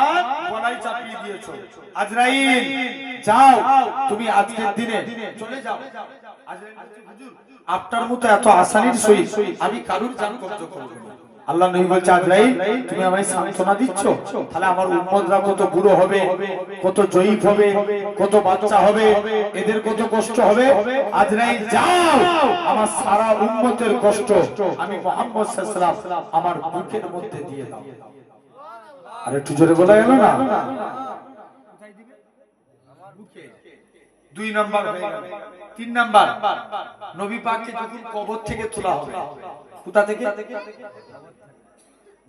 Speaker 1: গলায় চাপিয়ে দিয়েছো আজরাইল যাও তুমি আজকের দিনে চলে যাও আজরাইল বলছে হুজুর আপনার মতো এত আসানির সহিত আমি কারুর জান কবজ করব না আল্লাহ নবী বলছে আজরাইল তুমি আমায় সান্তনা দিচ্ছ তাহলে আমার উম্মতরা কত বুড়ো হবে কত জয়ীফ হবে কত বাচ্চা হবে এদের কত কষ্ট হবে আজরাইল যাও আমার সারা উম্মতের কষ্ট আমি মুহাম্মদ সাল্লাল্লাহু আলাইহি ওয়াসাল্লাম আমার বুকের মধ্যে দিয়ে দাও আর একটু জোরে বলা গেল না কোথায় দিবে আমার বুকে দুই নাম্বার হয়ে গেল তিন নাম্বার নবী পাককে যখন কবর থেকে তোলা হবে কোথা থেকে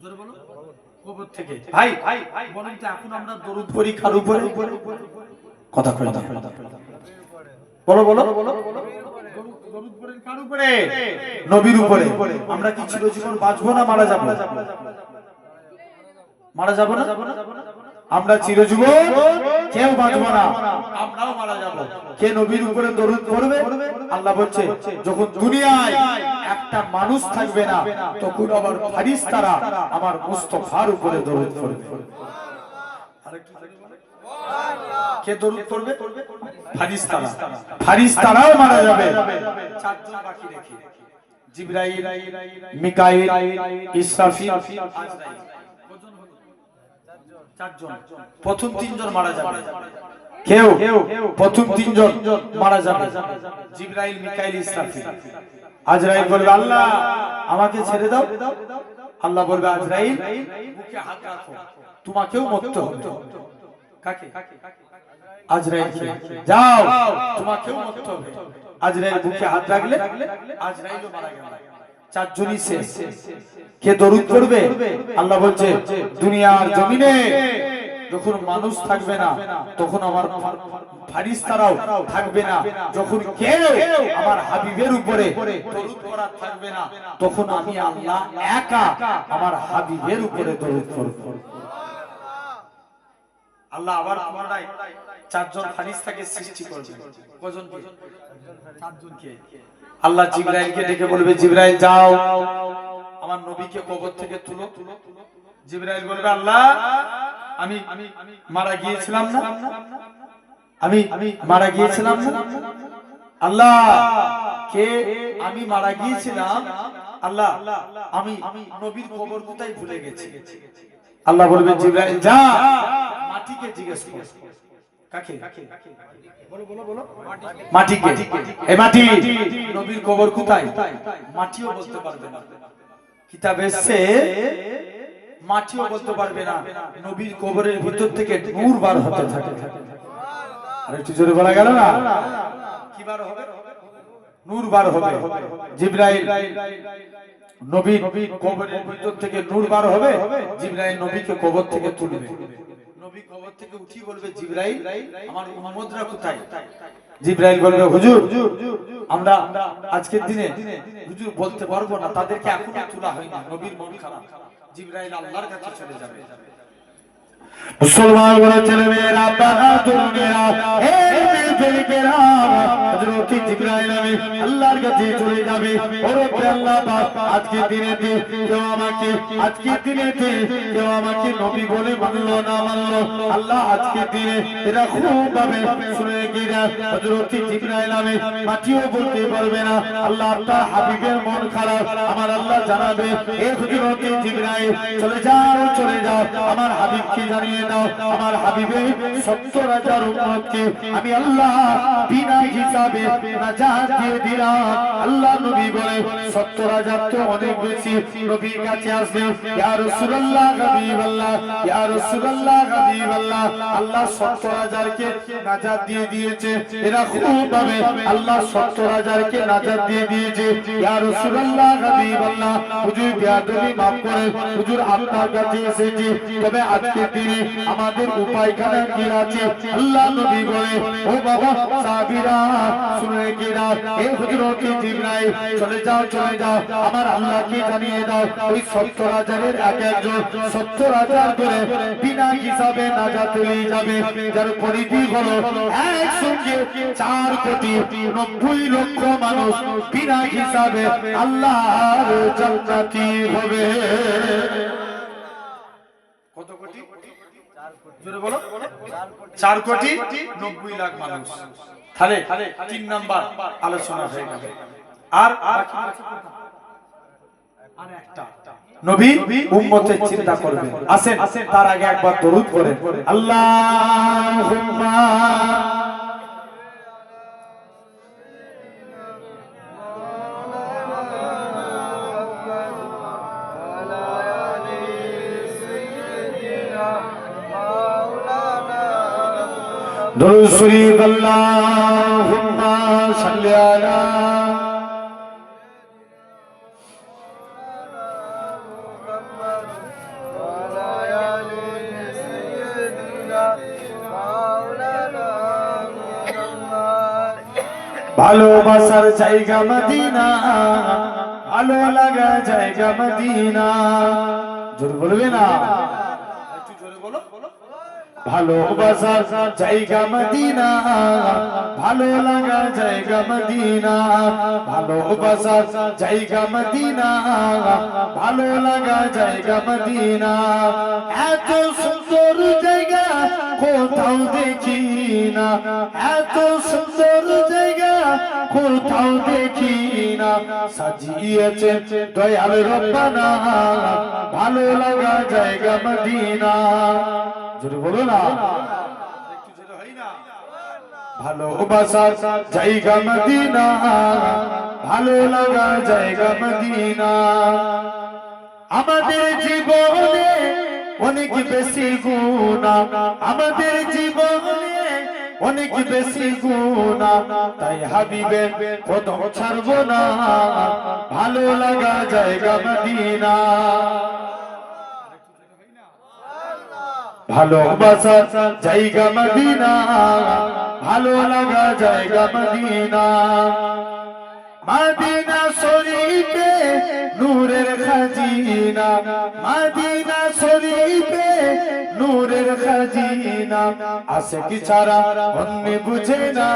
Speaker 1: জোরে বলো কবর থেকে ভাই বলেন তো এখন আমরা দরুদ পড়ি কার উপরে কথা কই না বলো বলো দরুদ পড়ি কার উপরে নবীর উপরে আমরা কি চিরজীবন বাঁচবো না মারা যাব মারা যাব না আমরা চিরজীবন কেউ বাঁচবো না আমরাও মারা যাব কে নবীর উপরে দরুদ পড়বে আল্লাহ বলছে যখন দুনিয়ায় একটা মানুষ থাকবে না তখন আবার ফেরেশতারা আমার মুস্তাফার উপরে দরুদ পড়বে আরেকটু সুবহানাল্লাহ কে দরুদ পড়বে ফেরেশতারা ফেরেশতারাও মারা যাবে চারজন বাকি রেখে জিবরাইল মিকাইল ইসরাফিল আজরাইল চারজন প্রথম তিনজন মারা যাবে কেউ প্রথম তিনজন মারা যাবে জিবরাইল মিকাইল ইসরাফিল আজরাইল বলবে আল্লাহ আমাকে ছেড়ে দাও আল্লাহ বলবে আজরাইল বুকে হাত রাখো তোমাকেও মরতে হবে কাকে আজরাইল যাও তোমাকেও মরতে হবে আজরাইল বুকে হাত রাখলে আজরাইলও মারা গেল চারজনই শেষ কে দরুদ পড়বে আল্লাহ বলছে দুনিয়ার জমিনে যখন মানুষ থাকবে না তখন আমার ফেরেশতারাও থাকবে না যখন কেউ আমার হাবিবের উপরে দরুদ পড়া থাকবে না তখন আমি আল্লাহ একা আমার হাবিবের উপরে দরুদ পড়ব আল্লাহ আবার পুনরায় চারজন ফেরেশতাকে সৃষ্টি করবে কজনকে চারজনকে আল্লাহ জিবরাইলকে ডেকে বলবে জিবরাইল যাও আমার নবীকে কবর থেকে তুলো জিবরাইল বলবে আল্লাহ আমি মারা গিয়েছিলাম না আমি মারা গিয়েছিলাম না আল্লাহ কে আমি মারা গিয়েছিলাম আল্লাহ আমি নবীর কবর কোথায় ভুলে গেছি আল্লাহ বলবে জিবরাইল যা মাটিকে জিজ্ঞেস কর কাকে বলো বলো বলো মাটিকে এই মাটি নবীর কবর কোথায় মাটিও বলতে পারবে না কিতাবে এসেছে মাটিও বলতে পারবে না নবীর কবরের ভিতর থেকে নূর বার হতে থাকে আর একটু জোরে বলা গেল না কি বার হবে নূর বার হবে জিবরাইল নবীর কবরের ভিতর থেকে নূর বার হবে জিবরাইল নবীকে কবর থেকে তুলবে নবী কবর থেকে উঠি বলবে জিবরাইল আমার উম্মতরা কোথায় জিবরাইল বলবে হুজুর আমরা আজকের দিনে হুজুর বলতে পারবো না তাদেরকে এখনো তোলা হয়নি নবীর মন খারাপ জিবরাইল আল্লাহর কাছে চলে যাবে মুসলমান বলে ছেলে মেয়েরা বাবা তরুণেরা এই মেয়েদেরকেরা হযরত জিবরাইল আমিন আল্লাহর কাছে চলে যাবে ও রব্বে আল্লাহ পাক আজকে দিনেতে কেউ আমাকে কেউ আমাকে নবী বলে মানলো না মানলো আল্লাহ আজকে দিনে এরা খুব ভাবে শুনে গিয়ে হযরত জিবরাইল আমিন মাটিও বলতে পারবে না আল্লাহ তার হাবিবের মন খারাপ আমার আল্লাহ জানাবে এ হযরত জিবরাইল চলে যাও আমার হাবিবকে জানিয়ে দাও আমার হাবিবের 70,000 উম্মতকে আমি আল্লাহ বিনা হিসাবে নাজাত দিয়ে দিলাম আল্লাহ নবী বলে 70,000 তো অনেক বেশি নবীর কাছে আসবে ইয়া রাসূলুল্লাহ হাবিবাল্লাহ ইয়া রাসূলুল্লাহ হাবিবাল্লাহ আল্লাহ 70,000 কে নাজাত দিয়ে দিয়েছে এরা খুব ভাবে আল্লাহ 70,000 কে নাজাত দিয়ে দিয়েছে ইয়া রাসূলুল্লাহ হাবিবাল্লাহ হুজুর বেয়াদবি maaf করে হুজুর আপনার কাছে এসেছি তবে আজকে দিনে আমাদের উপায়খানা কি আছে আল্লাহ নবী বলে ও বাবা সাহাবীরা শুনে গিরা এই হযরত জিবরাইল চলে যাও আমার আল্লাহকে জানিয়ে দাও ওই 70,000 এর এক একজন 70,000 করে বিনা হিসাবে নাজাত পেয়ে যাবে যার পরিধি হলো একসঙ্গে 4,90,00,000 মানুষ বিনা হিসাবে আল্লাহর জান্নাতি হবে কত কোটি জোরে বলো 4,90,00,000 মানুষ তাহলে 3 নাম্বার আলোচনা হয়ে গেল আর একটা নবী উম্মতের চিন্তা করবেন আসেন তার আগে একবার দরুদ করেন আল্লাহুম্মা দরুদ শরীফ আল্লাহুম্মা সাল্লি আলা ভালোবাসার জায়গা মদিনা ভালো লাগা জায়গা মদিনা জোরে বলবে না একটু জোরে বলো ভালোবাসার জায়গা মদিনা ভালো লাগা জায়গা মদিনা ভালোবাসার জায়গা মদিনা ভালো লাগা জায়গা মদিনা এত সুন্দর জায়গা কোথাও দেখি না এত সুন্দর জায়গা কোথাও দেখি না সাজিয়েছে দয়াল রব্বানা ভালো লাগা জায়গা মদিনা জোরে বলো না একটু জোরে হয় না ভালোবাসার জায়গা মদিনা ভালো লাগা জায়গা মদিনা আমাদের জীবনে অনেক বেশি গুনাহ আমাদের জীবনে অনেক বেশি গুনাহ তাই হাবিবের কদম ছাড়বো না ভালো লাগা জায়গা মদিনা ভালোবাসার জায়গা মদিনা ভালো লাগা জায়গা মদিনা মদিনা শরীফে নূরের খাজিনা মদিনা শরীফে নূরের খাজিনা আশিক ছাড়া অন্য বুঝে না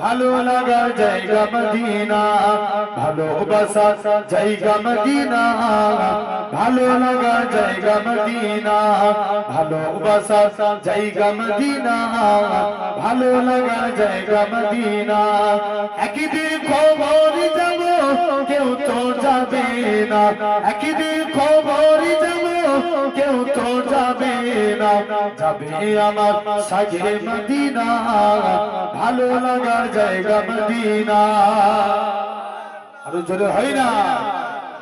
Speaker 1: ভালো লাগা জায়গা মদিনা ভালোবাসার জায়গা মদিনা ভালো লাগা জায়গা মদিনা ভালোবাসার জায়গা মদিনা ভালো লাগা জায়গা মদিনা একদিন খবর যাব কেউ তো যাবে না একদিন খবর যাব কেউ তো যাবে না যাবে আমার সাজে মদিনা ভালো লাগার জায়গা মদিনা আরো জোরে হয় না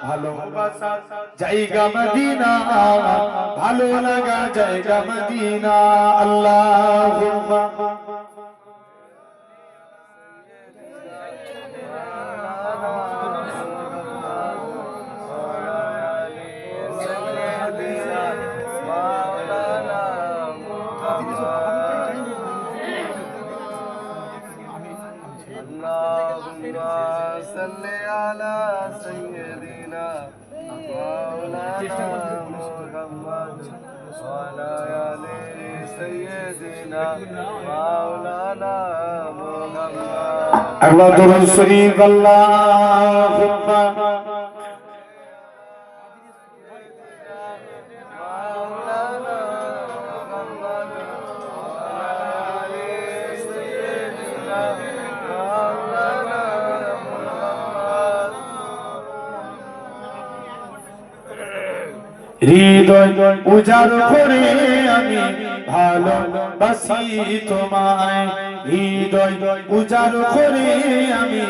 Speaker 1: ভালোবাসার জায়গা মদিনা ভালো লাগা জায়গা মদিনা আল্লাহুম্মা
Speaker 2: salli ala sayyidina maulana وعلى آل سيدنا مولانا محمد
Speaker 1: আল্লাহ দরুদ শরীফ আল্লাহুম্মা হৃদয় উজাড় করে আমি ভালোবাসি তোমায় হৃদয় উজাড় করে আমি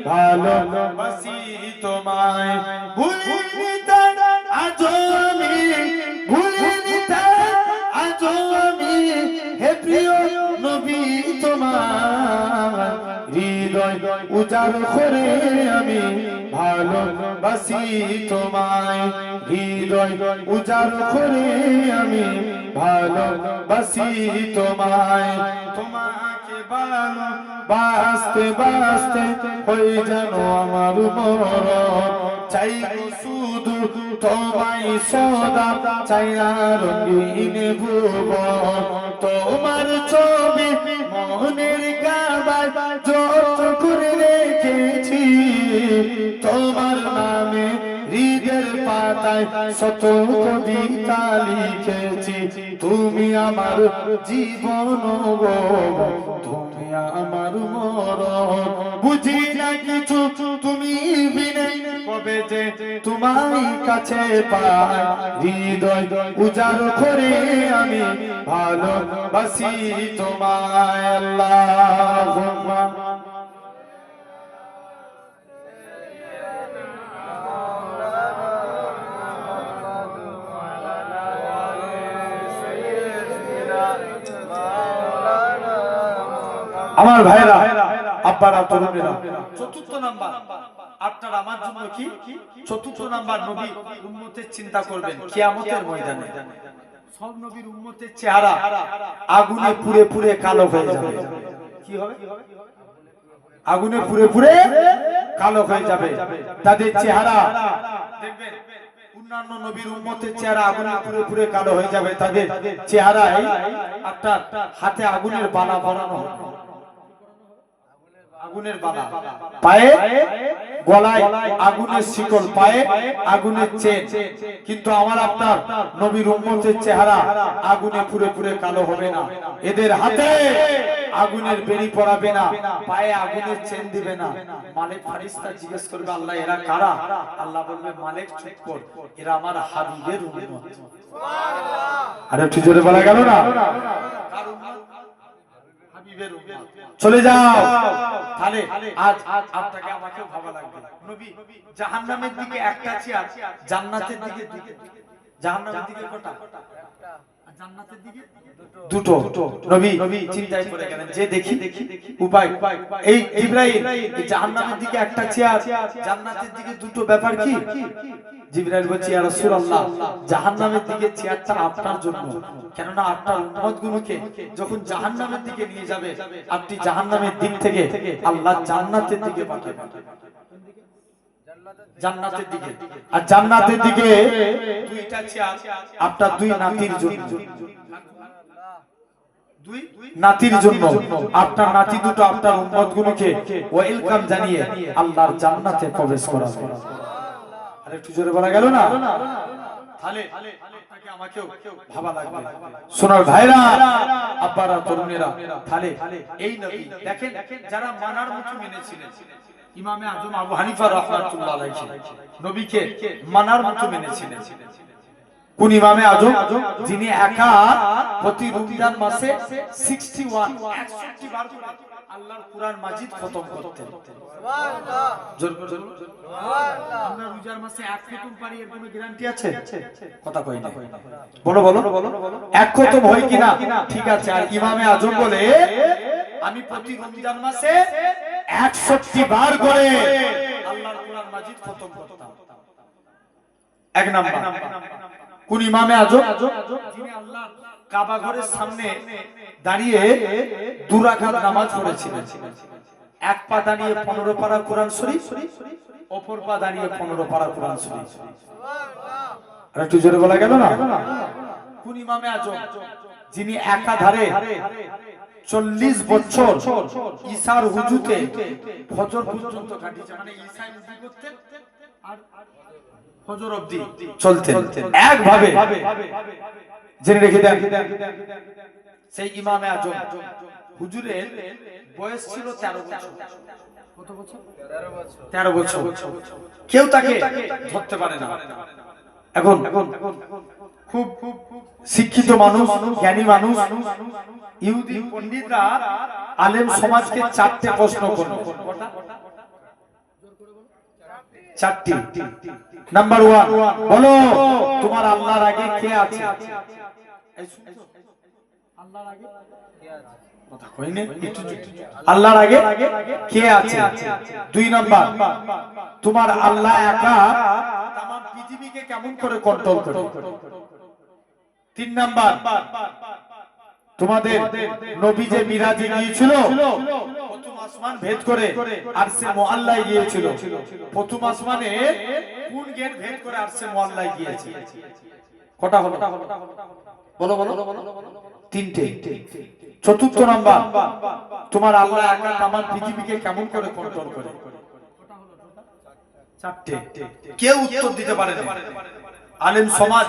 Speaker 1: ভালোবাসি তোমায় ভুলিনি তাই আজ আমি ভুলিনি তাই আজ আমি হে প্রিয় নবী তোমার হৃদয় উজাড় করে আমি ভালোবাসি তোমায় হৃদয় উজাড় করে আমি ভালোবাসি তোমায় তোমাকে ভালোবাসতে বাসতে হয়ে যেন আমার মরণ চাই শুধু তোমায় সদা চাই না রঙিন ভুবন তোমার ছবি মনের কাবায় যত করে রেখেছি তোমার নামে হৃদের পাতায় শত কবিতা লিখেছি তুমি আমার জীবন গো তুমি আমার মরণ বুঝি না কিছু তুমি বিনে কবে যে তোমার কাছে পাই হৃদয় উজাড় করে আমি ভালোবাসি তোমায় আল্লাহুম্মা আমার ভাইরা আব্বারা তরুণেরা চতুর্থ নাম্বার আপনার আমার জন্য কি চতুর্থ নাম্বার নবী উম্মতের চিন্তা করবেন কিয়ামতের ময়দানে সব নবীর উম্মতের চেহারা আগুনে পুড়ে পুড়ে কালো হয়ে যাবে কি হবে আগুনে পুড়ে পুড়ে কালো হয়ে যাবে তাদের চেহারা দেখবেন অন্যান্য নবীর উম্মতের চেহারা আগুনে পুড়ে পুড়ে কালো হয়ে যাবে তাদের চেহারায় আপনার হাতে আগুনের বালা বানানো হবে আগুনের বালা পায়ে গলায় আগুনের শিকল পায়ে আগুনের চেন কিন্তু আমার আপনার নবীর উম্মতের চেহারা আগুনে পুড়ে পুড়ে কালো হবে না এদের হাতে আগুনের বেড়ি পড়াবে না পায়ে আগুনের চেন দিবে না মালিক ফেরেশতা জিজ্ঞেস করবে আল্লাহ এরা কারা আল্লাহ বলবে মালিক চুপ কর এরা আমার হাবিবের উম্মত সুবহানাল্লাহ আরে একটু জোরে বলা গেল না কার উম্মত হাবিবের উম্মত চলে যাও তাহলে আজ আপনাকে আমাকে ভালো লাগবে নবী জাহান্নামের দিকে একটা চেয়ার জান্নাতের দিকে দুটো জাহান্নামের দিকে কয়টা আর জান্নাতের দিকে দুটো নবী চিন্তায় পড়ে গেলেন যে দেখি উপায় এই জিবরাইল এই জাহান্নামের দিকে একটা চেয়ার জান্নাতের দিকে দুটো ব্যাপার কি জিবরাইল বলছে ইয়া রাসূলুল্লাহ জাহান্নামের দিকে চেয়ারটা আপনার জন্য কেন না আপনার উম্মতগুলোকে যখন জাহান্নামের দিকে নিয়ে যাবে আপনি জাহান্নামের দিক থেকে আল্লাহ জান্নাতের দিকে পাঠাবেন জান্নাতের দিকে আর জান্নাতের দিকে দুইটা চেয়ার আপনার দুই নাতির জন্য দুই নাতির জন্য আপনার নাতি দুটো আপনার উম্মতগুলোকে ওয়েলকাম জানিয়ে আল্লাহর জান্নাতে প্রবেশ করাবে আরে একটু জোরে বলা গেল না তাহলে আপনাকে আমাকেও ভাবা লাগবে সোনার ভাইরা আব্বারা তরুণেরা তাহলে এই নবী দেখেন যারা মানার মতো মেনেছিলেন ইমামে আজম আবু হানিফা রাহমাতুল্লাহ আলাইহি নবীকে মানার মতো মেনেছিলেন কোন ইমামে আজম যিনি একা প্রতি রমজান মাসে 61 বার করে আল্লাহর কুরআন মাজিদ খতম করতেন সুবহানাল্লাহ জোর করে সুবহানাল্লাহ আমরা রোজার মাসে এক খতম পারি এর কোনো গ্যারান্টি আছে কথা কই না বলো এক খতম হয় কিনা ঠিক আছে আর ইমামে আজম বলে আমি প্রতি রমজান মাসে 61 বার করে আল্লাহর কুরআন মাজিদ খতম করতাম এক নাম্বার কোন ইমামে আজম যিনি আল্লাহ কাবা ঘরের সামনে দাঁড়িয়ে দুই রাকাত নামাজ পড়েছিলেন এক পা দাঁড়িয়ে 15 পারা কোরআন শরীফ অপর পা দাঁড়িয়ে 15 পারা কোরআন শরীফ সুবহানাল্লাহ আর একটু জোরে বলা গেল না? কোন ইমামে আজম যিনি একাধারে 40 বছর ঈশার হুজুতে ফজর পর্যন্ত কাটিয়েছে, মানে ঈশায় উজু করতেন আর ফজর অবধি চলতেন একভাবে, জেনে রেখে দেন। সেই ইমামে আজম হুজুরের বয়স ছিল 13 বছর। কত বছর? 13 বছর। কেউ তাকে ধরতে পারে না। এখন খুব শিক্ষিত মানুষ, জ্ঞানী মানুষ, ইহুদি পণ্ডিতরা আলেম সমাজকে 4টে প্রশ্ন করবে। চারটি। নাম্বার 1, বলো তোমার আল্লাহর আগে কে আছে? আল্লাহর আগে কে আছে? কথা কইনে, আল্লাহর আগে কে আছে? 2 নাম্বার, তোমার আল্লাহ একা তামাম পৃথিবীকে কেমন করে কন্ট্রোল করে? 3 নাম্বার, তোমাদের নবী যে মিরাজে গিয়েছিল, প্রথম আসমান ভেদ করে আরশে মুআল্লায় গিয়েছিল, প্রথম আসমানে কোন গেট ভেদ করে আরশে মুআল্লায় গিয়েছে? কটা হলো? বলো বলো। 3টে। চতুর্থ নাম্বার, তোমার আল্লাহ একা তামাম পৃথিবীকে কেমন করে কন্ট্রোল করে? 4টে। কেউ উত্তর দিতে পারে না। আলেম সমাজ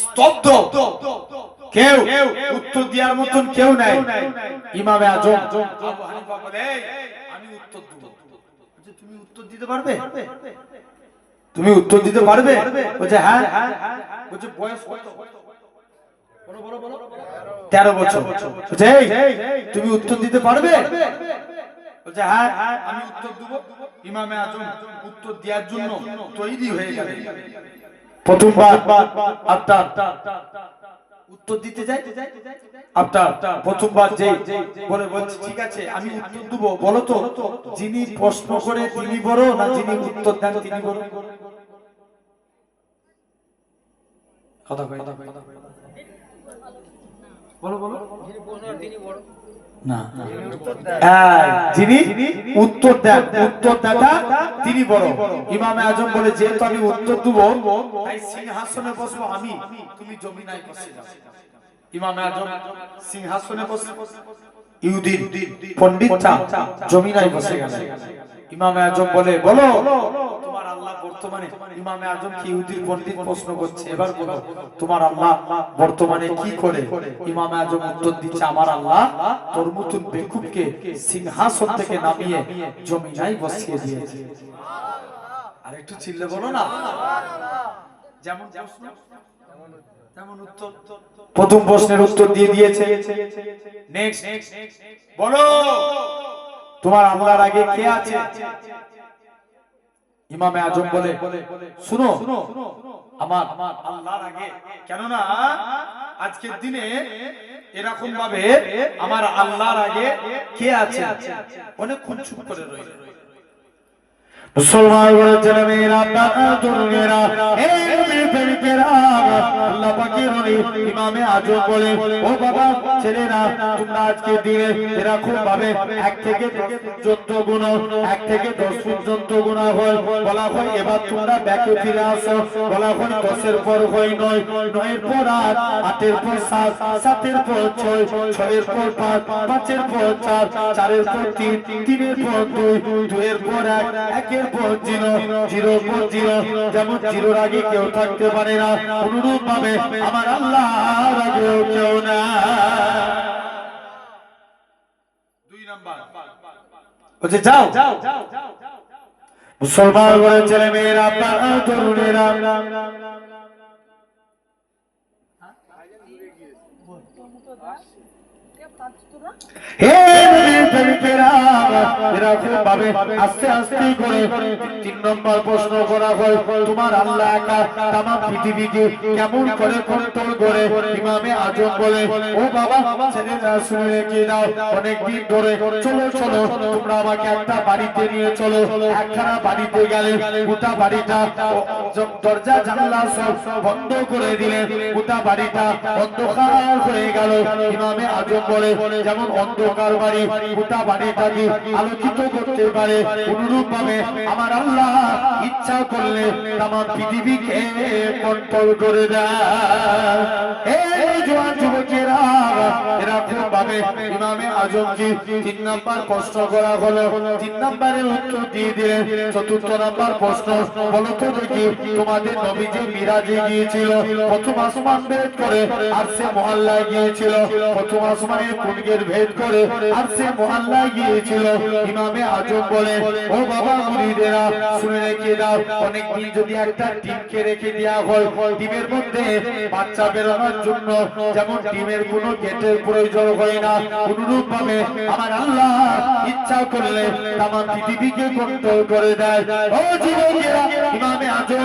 Speaker 1: স্তব্ধ, কেউ উত্তর দেওয়ার মতন কেউ নাই। ইমামে আজম আবু হানিফা বলে, আমি উত্তর দেব। তুমি উত্তর দিতে পারবে? তুমি উত্তর দিতে পারবে? বলছে হ্যাঁ। বলছে বয়স কত? বলো বলো বলো। 13 বছর। বলছে তুমি উত্তর দিতে পারবে? বলছে হ্যাঁ, আমি উত্তর দেব। ইমামে আজম উত্তর দেওয়ার জন্য তৈরি হয়ে গেলেন। প্রথমবার আপনার উত্তর দিতে যাই, আপনার প্রথমবার যে বলে বলছে ঠিক আছে আমি উত্তর দেব, বলো তো যিনি প্রশ্ন করে তিনি বড় না যিনি উত্তর দেন তিনি বড়? কথা কই বলো বলো। না, যিনি উত্তর দেন, উত্তরদাতা তিনি বড়। ইমামে আজম বলে যেহেতু আমি উত্তর দেব তাই সিংহাসনে বসবো আমি, তুমি জমিনায় বসে যাও। ইমামে আজম সিংহাসনে বসে, ইহুদি পণ্ডিতরা জমিনায় বসে গেছে। ইমামে আজম বলে বলো তোমার আল্লাহ বর্তমানে, ইমামে আজম কি ইহুদির পণ্ডিত প্রশ্ন করছে, এবার বলো তোমার আল্লাহ বর্তমানে কি করে? ইমামে আজম উত্তর দিচ্ছে আমার আল্লাহ তোর মতন বেকুবকে সিংহাসন থেকে নামিয়ে জমিনায় বসিয়ে দিয়েছে। আর একটু চিল্লে বলো না। যেমন প্রশ্ন তেমন উত্তর। প্রথম প্রশ্নের উত্তর দিয়ে দিয়েছে। নেক্সট, বলো তোমার আল্লাহর আগে কে আছে? ইমামে আজম বলে শুনো আমার আল্লাহর আগে, কেননা আজকের দিনে এরকম ভাবে আমার আল্লাহর আগে কে আছে অনেকক্ষণ চুপ করে রইল। মুসলমান ছেলেমেয়েরা, তরুণেরা, আল্লাহ পাকের ওলি ইমামে আজম বলে ও বাবা ছেলেরা, তোমরা আজকের দিনে এরকম ভাবে 1 থেকে 10 পর্যন্ত গুণ, 1 থেকে 10 পর্যন্ত গুণা হয়। বলা হয় এবার তোমরা ব্যাকে ফিরে আসো। বলা হয় 10-এর পর হয় 9, 9-এর পর 8, 8-এর পর 7, 7-এর পর 6, 6-এর পর 5, 5-এর পর 4, 4-এর পর 3, 3-এর পর 2, 2-এর পর 1, 1-এর পর 0, 0-এর পর 0। যেমন 0-এর আগে কেউ থাকতে পারে না, অনুরূপ ভাবে আমার আল্লাহর আগেও কেউ না। 2 নাম্বার বলছে যাও মুসলমান ঘরের ছেলে মেয়েরা, তরুণেরা, আস্তে আস্তে করে 3 নম্বর প্রশ্ন করা হয় তোমার আল্লাহ একা তামাম পৃথিবীকে কেমন করে কন্ট্রোল করে? ইমামে আজম বলে ও বাবা ছেলেরা শুনে রেখে দাও, অনেকদিন ধরে চলো চলো তোমরা আমাকে একটা বাড়িতে নিয়ে চলো। একখানা বাড়িতে গেলে গোটা বাড়িটা দরজা জানলা সব বন্ধ করে দিলে, গোটা বাড়িটা অন্ধকার হয়ে গেল। ইমামে আজম বলে যেমন অন্ধকার বাড়ি গোটা বাড়িটাকে আলোকিত করতে পারে, অনুরূপ ভাবে আমার আল্লাহ ইচ্ছা করলে আমার পৃথিবীকে কন্ট্রোল করে দেয়। এই জওয়ান যুবকেরা এরকম ভাবে ইমামে আজমকে 3 নাম্বার প্রশ্ন করা হলো, 3 নাম্বারের উত্তর দিয়ে দিলেন। 4র্থ নাম্বার প্রশ্ন, বলো তো দেখি তোমাদের নবী যে মিরাজে গিয়েছিল, প্রথম আসমান ভেদ করে আরশে মহল্লায় গিয়েছিল, প্রথম আসমানের কুনগের ভেদ করে আরশে মহল্লায় গিয়েছিল। ইমামে আজম বলে, ও বাবা মুরিদেরা শুনে রেখে দাও, অনেকদিন যদি একটা ডিমকে রেখে দেওয়া হয়, ডিমের মধ্যে বাচ্চা বেরোনোর জন্য যেমন ডিমের কোনো গেটের প্রয়োজন হয় না, অনুরূপ ভাবে আমার আল্লাহ ইচ্ছা করলে তামাম পৃথিবীকে কন্ট্রোল করে দেয়। ও যুবকেরা, ইমামে আজম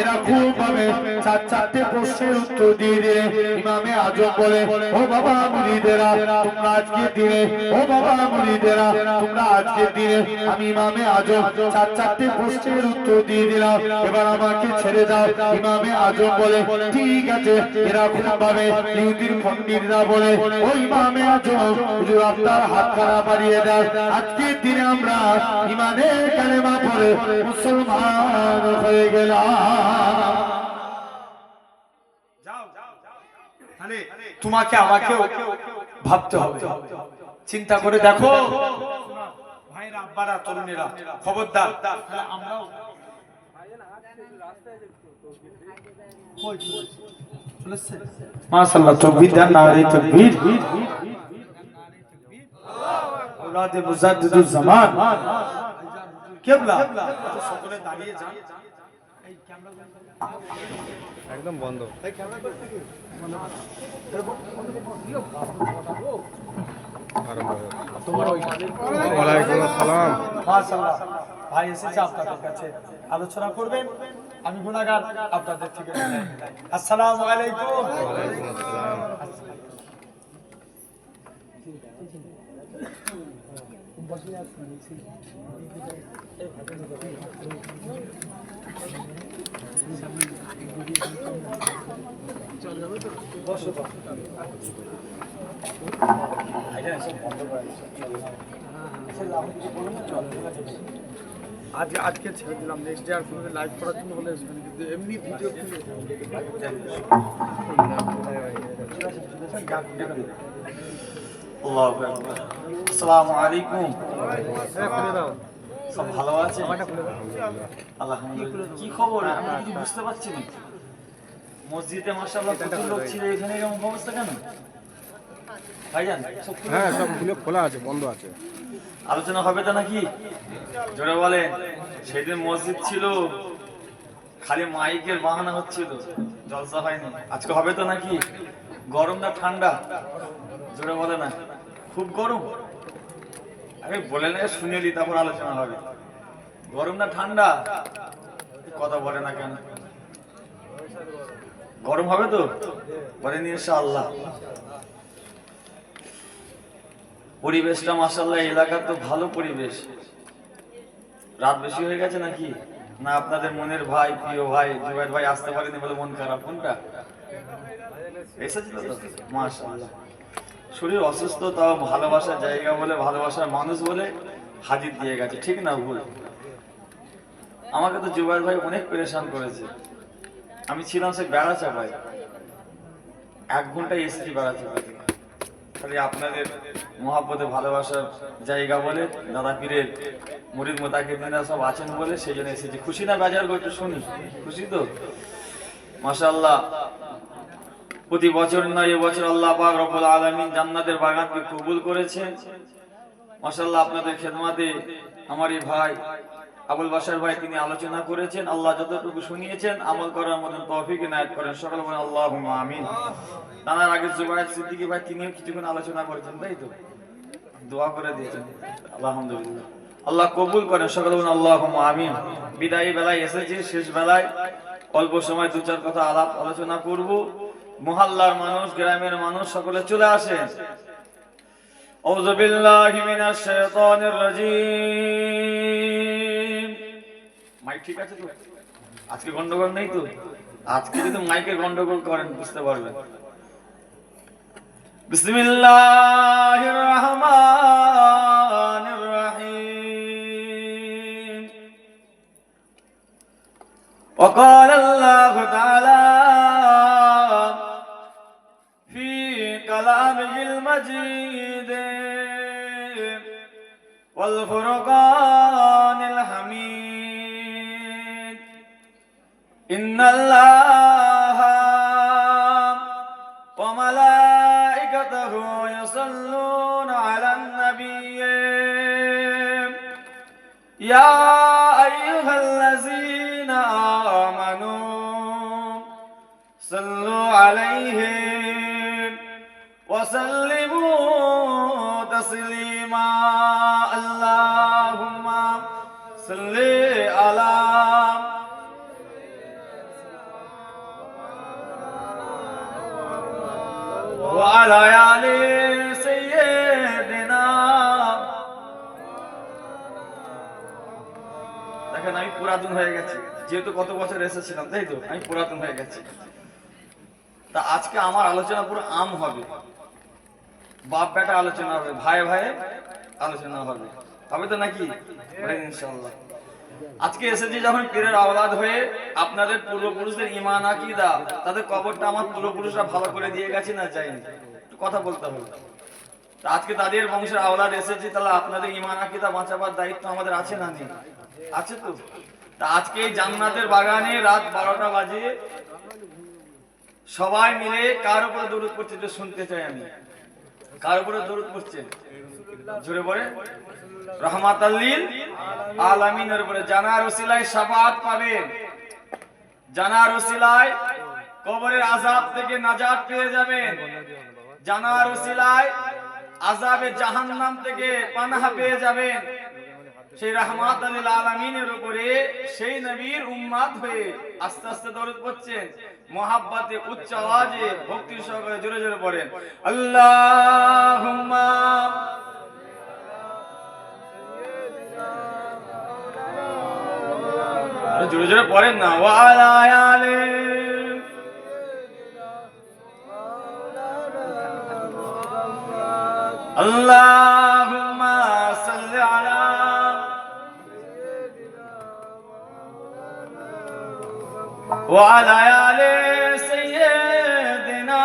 Speaker 1: এরা খুব ভাবে 4টে প্রশ্নের উত্তর দিয়ে দিলেন। ইমামে আজম বলে, ও বাবা মুরিদেরা তোমরা আজকে দিনে, ও বাবা মুরিদেরা তোমরা আজকে দিনে আমি ইমামে আজম 4টে প্রশ্নের উত্তর দিয়ে দিলাম, এবার আমাকে ছেড়ে দাও। ইমামে আজম বলে, ঠিক আছে। এরকম ভাবে ইহুদির পণ্ডিতরা বলে, ও ইমামে আজম হুজুর আপনার হাত খানা বাড়িয়ে দেন, আজকের দিনে আমরা ইমানের কালেমা পড়ে মুসলমান হয়ে গেলাম। তোমাকে আমাকেও ভাবতে হবে, চিন্তা করে দেখো ভাইরা, আব্বারা, তরুণেরা, খবরদার আমরাও মাশাআল্লাহ তাকবীর দেন, নারে তাকবীর। আওলাদে মুজাদ্দিদুল জামান কিবলা সকলে দাঁড়িয়ে যান। এই ক্যামেরা
Speaker 2: একদম বন্ধ। ওয়ালাইকুম আসসালাম।
Speaker 1: মাশাআল্লাহ ভাই এসেছে আপনাদের কাছে, আলোচনা করবেন, আমি গুনাহগার আপনাদের থেকে। আসসালামু আলাইকুম।
Speaker 2: ওয়ালাইকুম আসসালাম।
Speaker 1: আজকে ছেড়ে দিলাম, নেক্সট ডে আর কোনো লাইভ করার জন্য বলে আসবেন, কিন্তু এমনি ভিডিও আসসালামু আলাইকুম। সব ভালো আছে? আলহামদুলিল্লাহ। কি খবর? আমি কিছু বুঝতে পারছি না। মসজিদে মাশাআল্লাহ প্রচুর লোক ছিল, এখানে এরকম অবস্থা কেন ভাইজান?
Speaker 2: হ্যাঁ, সব খোলা আছে, বন্ধ আছে।
Speaker 1: আলোচনা হবে তো নাকি? জোরে বলেন। সেদিন মসজিদ ছিল, খালি মাইকের বাহানা হচ্ছিল, জলসা হয়নি। আজকে হবে তো নাকি? গরম না ঠান্ডা? জোরে বলে না। খুব গরম? আরে বলে না, শুনেলি তারপর আলোচনা হবে। গরম না ঠান্ডা? কথা বলে না কেন? গরম হবে তো? বলেন ইনশাআল্লাহ। পরিবেশটা মাশাআল্লাহ, এলাকার তো ভালো পরিবেশ। রাত বেশি হয়ে গেছে নাকি? না আপনাদের মনের ভাই, প্রিয় ভাই জুবাইর ভাই আসতে পারেনি বলে মন খারাপ? কোনটা এসেছিল তো? মাশাআল্লাহ। শরীর অসুস্থ, তাও ভালোবাসার জায়গা বলে, ভালোবাসার মানুষ বলে হাজির দিয়ে গেছে, ঠিক না ভুল? আমাকে তো জুবাইর ভাই অনেক পরেশান করেছে। আমি ছিলাম সে বেড়া চাপায়, 1 ঘন্টা এসেছি বেড়া চাপায়। খালি আপনাদের মহাব্বতে ভালোবাসার জায়গা বলে, দাদা পীরের মুরিদ মুতাকিদিনরা সব আছেন বলে সেই জন্য এসেছি। খুশি না বাজার গো? একটু শুনি। খুশি তো? মাশাআল্লাহ। প্রতি বছর না এবছর আল্লাহ পাক রব্বুল আলামিন জান্নাতের বাগানকে কবুল করেছেন। মাশাআল্লাহ আপনাদের খেদমতে আমার এই ভাই আবুল বাশার ভাই তিনি আলোচনা করেছেন। আল্লাহ যতটুকু শুনিয়েছেন আমল করার মতন তৌফিক ইনায়াত করেন। সকলে বলেন আল্লাহুম্মা আমিন। তার আগে জুবাইর সিদ্দিকী ভাই তিনিও কিছুক্ষণ আলোচনা করেছেন, তাই তো? দোয়া করে দিয়েছেন, আলহামদুলিল্লাহ। আল্লাহ কবুল করেন। সকলে বলেন আল্লাহুম্মা আমিন। বিদায়ী বেলায় এসেছি, শেষ বেলায় অল্প সময় 2-4 কথা আলাপ আলোচনা করব। মহল্লার মানুষ, গ্রামের মানুষ সকলে চলে আসেন। আউযু বিল্লাহি মিনাশ শাইতানির রাজীম। মাইক ঠিক আছে তো? আজকে গন্ডগোল নেই তো? আজকে যদি মাইকে গন্ডগোল করেন বুঝতে পারবেন। বিসমিল্লাহির রহমানির রহিম। وقال الله تعالى في كلامه المجيد والفرقان الحميد إن الله وملائكته يصلون على النبي يا أيها الذين آمنوا صلوا عليه وسلموا تسليما اللهم صل على وعلى آل سيدنا। দেখেন আমি পুরাতন হয়ে গেছি, যেহেতু কত বছর এসেছিলাম তাই তো আমি পুরাতন হয়ে গেছি। তা আজকে আমার আলোচনা পুরো আম হবে, বাপ বেটা আলোচনা হবে, ভাই ভাই আলোচনা হবে, হবে তো নাকি? ইনশাআল্লাহ। আজকে এসেছি যখন পীরের আওলাদ হয়ে, আপনাদের পূর্বপুরুষদের ঈমান আকীদা, তাদের কবরটা আমার পূর্বপুরুষরা ভালো করে দিয়ে গেছে না যায়নি, একটু কথা বলতে হবে। তা আজকে তাদের বংশের আওলাদ এসেছি, তাহলে আপনাদের ঈমান আকীদা বাঁচাবার দায়িত্ব আমাদের আছে না নেই? আছে তো। তা আজকে এই জান্নাতের বাগানে রাত 12টা বাজে সবাই মিলে কার উপরে দরুদ পড়ছে যে শুনতে চাই আমি। কার উপরে দরুদ পড়ছেন? জোরে বলে। রহমাতাল লিল আলামিনের উপরে। জানার ওসিলায় শাফাআত পাবেন, জানার ওসিলায় কবরের আযাব থেকে নাজাত পেয়ে যাবেন, জানার ওসিলায় আযাবে জাহান্নাম থেকে পানাহ পেয়ে যাবেন। সেই রহমাতাল লিল আলামিনের উপরে সেই নবীর উম্মত হয়ে আস্তে আস্তে দরুদ পড়ছেন, মুহাব্বতে উচ্চ আওয়াজে ভক্তির সহকারে জোরে জোরে পড়েন আল্লাহুম্মা জোরে জোরে পড়েন না। ওয়ালা আলে আল্লাহুম্মা সাল্লি আলা ওয়ালা আলে সাইয়্যিদিনা।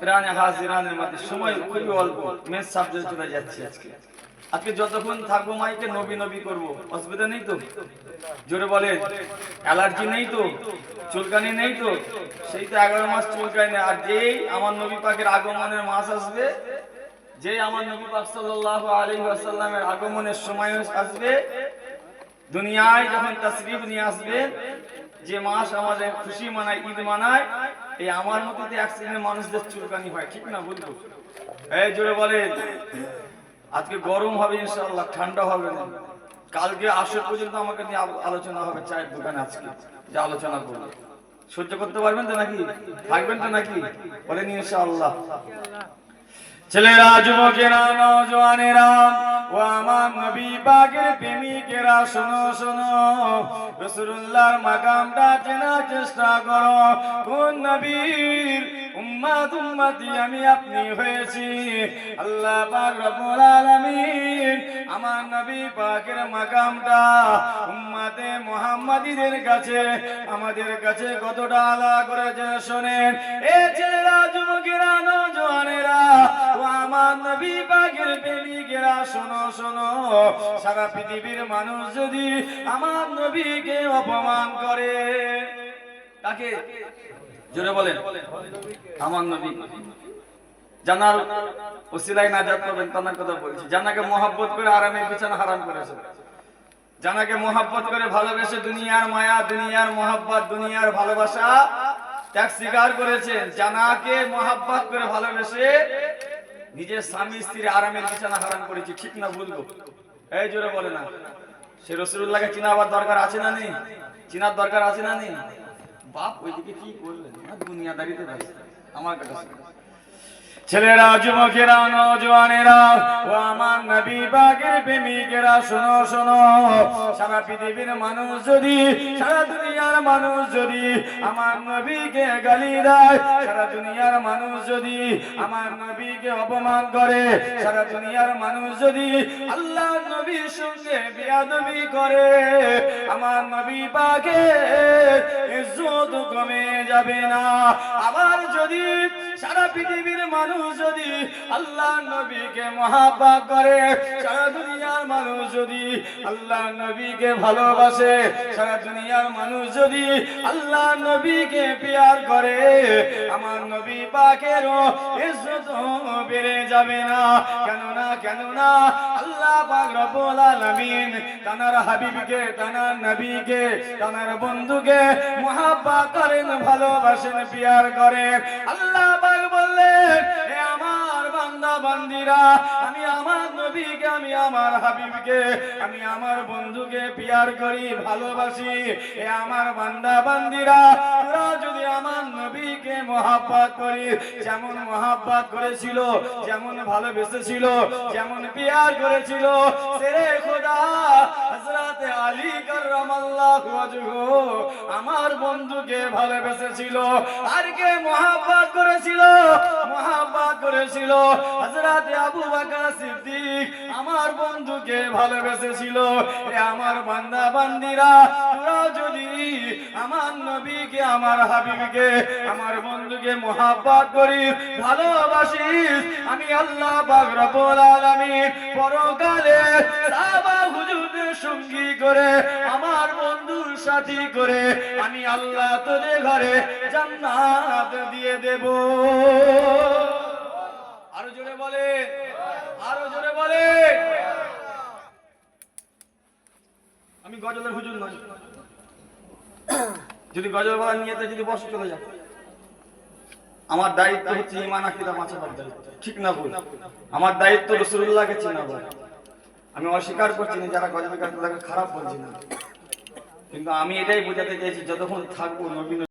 Speaker 1: প্রাণে হাজিরানের মধ্যে সময় খুবই অল্প, মেস সাবজেক্ট চলে যাচ্ছে আজকে। আজকে যতক্ষণ থাকবো মাইকে নবী নবী করবো, অসুবিধা নেই তো? জোরে বলেন। অ্যালার্জি নেই তো? চুলকানি নেই তো? সেই তো 11 মাস চুলকানি। আর যেই আমার নবী পাকের আগমনের মাস আসবে, যেই আমার নবী পাক সাল্লাল্লাহু আলাইহি ওয়াসাল্লামের আগমনের সময় আসবে, দুনিয়ায় যখন তাশরীফ নিয়ে আসবে, যে মাস আমাদের খুশি মানায়, ঈদ মানায়, এই আমার মতো এক শ্রেণীর মানুষদের চুলকানি হয়, ঠিক না বলবো? এই জোরে বলেন। আজকে গরম হবে ইনশাআল্লাহ, ঠান্ডা হবে না। কালকে আসর পর্যন্ত আমাকে নিয়ে আলোচনা হবে চায়ের দোকানে, আজকে যে আলোচনা করবো। সহ্য করতে পারবেন তো নাকি? থাকবেন তো নাকি? বলেন ইনশাআল্লাহ। ছেলেরা, যুবকেরা, নওজওয়ানেরা ও আমার নবী পাকের প্রেমিকেরা, শোনো শোনো, রাসূলুল্লাহর মাকামটা চেনার চেষ্টা করো। কোন নবীর উম্মত উম্মতি আমি আপনি হয়েছি। আল্লাহ পাক রব্বুল আলামিন আমার নবী পাকের মাকামটা উম্মতে মুহাম্মাদীদের কাছে, আমাদের কাছে কতটা আলা করেছে শোনেন। এ ছেলেরা, যুবকেরা, নওজওয়ানেরা ও আমার নবী পাকের প্রেমিকেরা, শোনো শোনো, সারা পৃথিবীর মানুষ যদি আমার নবীকে অপমান করে, কাকে? জোরে বলেন। আমার নবী। জানার ওসিলায় নাজাত পাবেন, তার কথা বলছি। জানাকে মহব্বত করে আরামের বিছানা হারাম করেছে, জানাকে মহব্বত করে ভালোবেসে দুনিয়ার মায়া, দুনিয়ার মহব্বত, দুনিয়ার ভালোবাসা ত্যাগ স্বীকার করেছেন। জানাকে মহব্বত করে ভালোবেসে নিজের স্বামী স্ত্রীর আরামের বিছানা হারাম করেছি, ঠিক না বলবো? এই জোরে বলে না। সে রাসূলুল্লাহকে চিনাবার দরকার আছে না নেই? চিনার দরকার আছে না নেই? বাপ ওইদিকে কি করলেন? দুনিয়াদারিতে ব্যস্ত, আমার কাছে ছেলেরা, যুবকেরা, নওজওয়ানেরা ও আমার নবী পাকের প্রেমিকেরা, শোনো শোনো। সারা পৃথিবীর মানুষ যদি, সারা দুনিয়ার মানুষ যদি আমার নবীকে গালি দেয়, সারা দুনিয়ার মানুষ যদি আমার নবীকে অপমান করে, সারা দুনিয়ার মানুষ যদি আল্লাহর নবীর সঙ্গে বেয়াদবি করে, আমার নবী পাকের ইজ্জত কমে যাবে না। আবার যদি সারা পৃথিবীর মানুষ যদি আল্লাহর নবীকে মহাব্বত করে, সারা দুনিয়ার মানুষ যদি আল্লাহর নবীকে ভালোবাসে, সারা দুনিয়ার মানুষ যদি আল্লাহর নবীকে প্যার করে, আমার নবী পাকেরও ইজ্জত বেড়ে যাবে না। কেননা আল্লাহ পাক রব্বুল আলামিন তানার হাবিবকে, তানার নবীকে, তানার বন্ধুকে মহাব্বত করেন, ভালোবাসেন, প্যার করেন। আল্লাহ পাক বললেন, হে আমার বান্দা বান্দিরা, আমি আমার নবীকে, আমি আমার হাবিবকে, আমি আমার বন্ধুকে প্যার করি, ভালোবাসি। হে আমার বান্দা বান্দিরা, তোরা যদি আমার নবীকে মহাব্বত করি, যেমন মহাব্বত করেছিল, যেমন ভালোবেসেছিল, যেমন প্যার করেছিল সেরে খোদা হযরত আলী কাররামাল্লাহু ওয়াজহু আমার বন্ধুকে ভালোবেসেছিল। আর কে মহাব্বত করেছিল? মহাব্বত করেছিল হযরত আবু বকর সিদ্দিক আমার বন্ধুকে ভালোবেসেছিল। এ আমার বান্দা বান্দিরা, তোরা যদি আমার নবীকে, আমার হাবিবকে, আমার বন্ধুকে মহাব্বত করি, ভালোবাসিস, আমি আল্লাহ পাক রব্বুল আলামিন পরকালে সাহাবা হুজুরদের সঙ্গী করে, আমার বন্ধুর সাথী করে, আমি আল্লাহ তোদের ঘরে জান্নাত দিয়ে দেব। আরো জোরে বলে, আরো জোরে বলে। আমি গজলের হুজুর নই, যদি গজল বলার নিয়েতে যদি বসে চলে যায়, আমার দায়িত্ব হচ্ছে ঈমান আকীদা বাঁচাবার দায়িত্ব, ঠিক না ভুল? আমার দায়িত্ব রাসূলুল্লাহকে চেনা। আমি অস্বীকার করছি না যারা গজল গান তাদেরকে খারাপ বলছি না, কিন্তু আমি এটাই বোঝাতে চাইছি, যতক্ষণ থাকবো নবী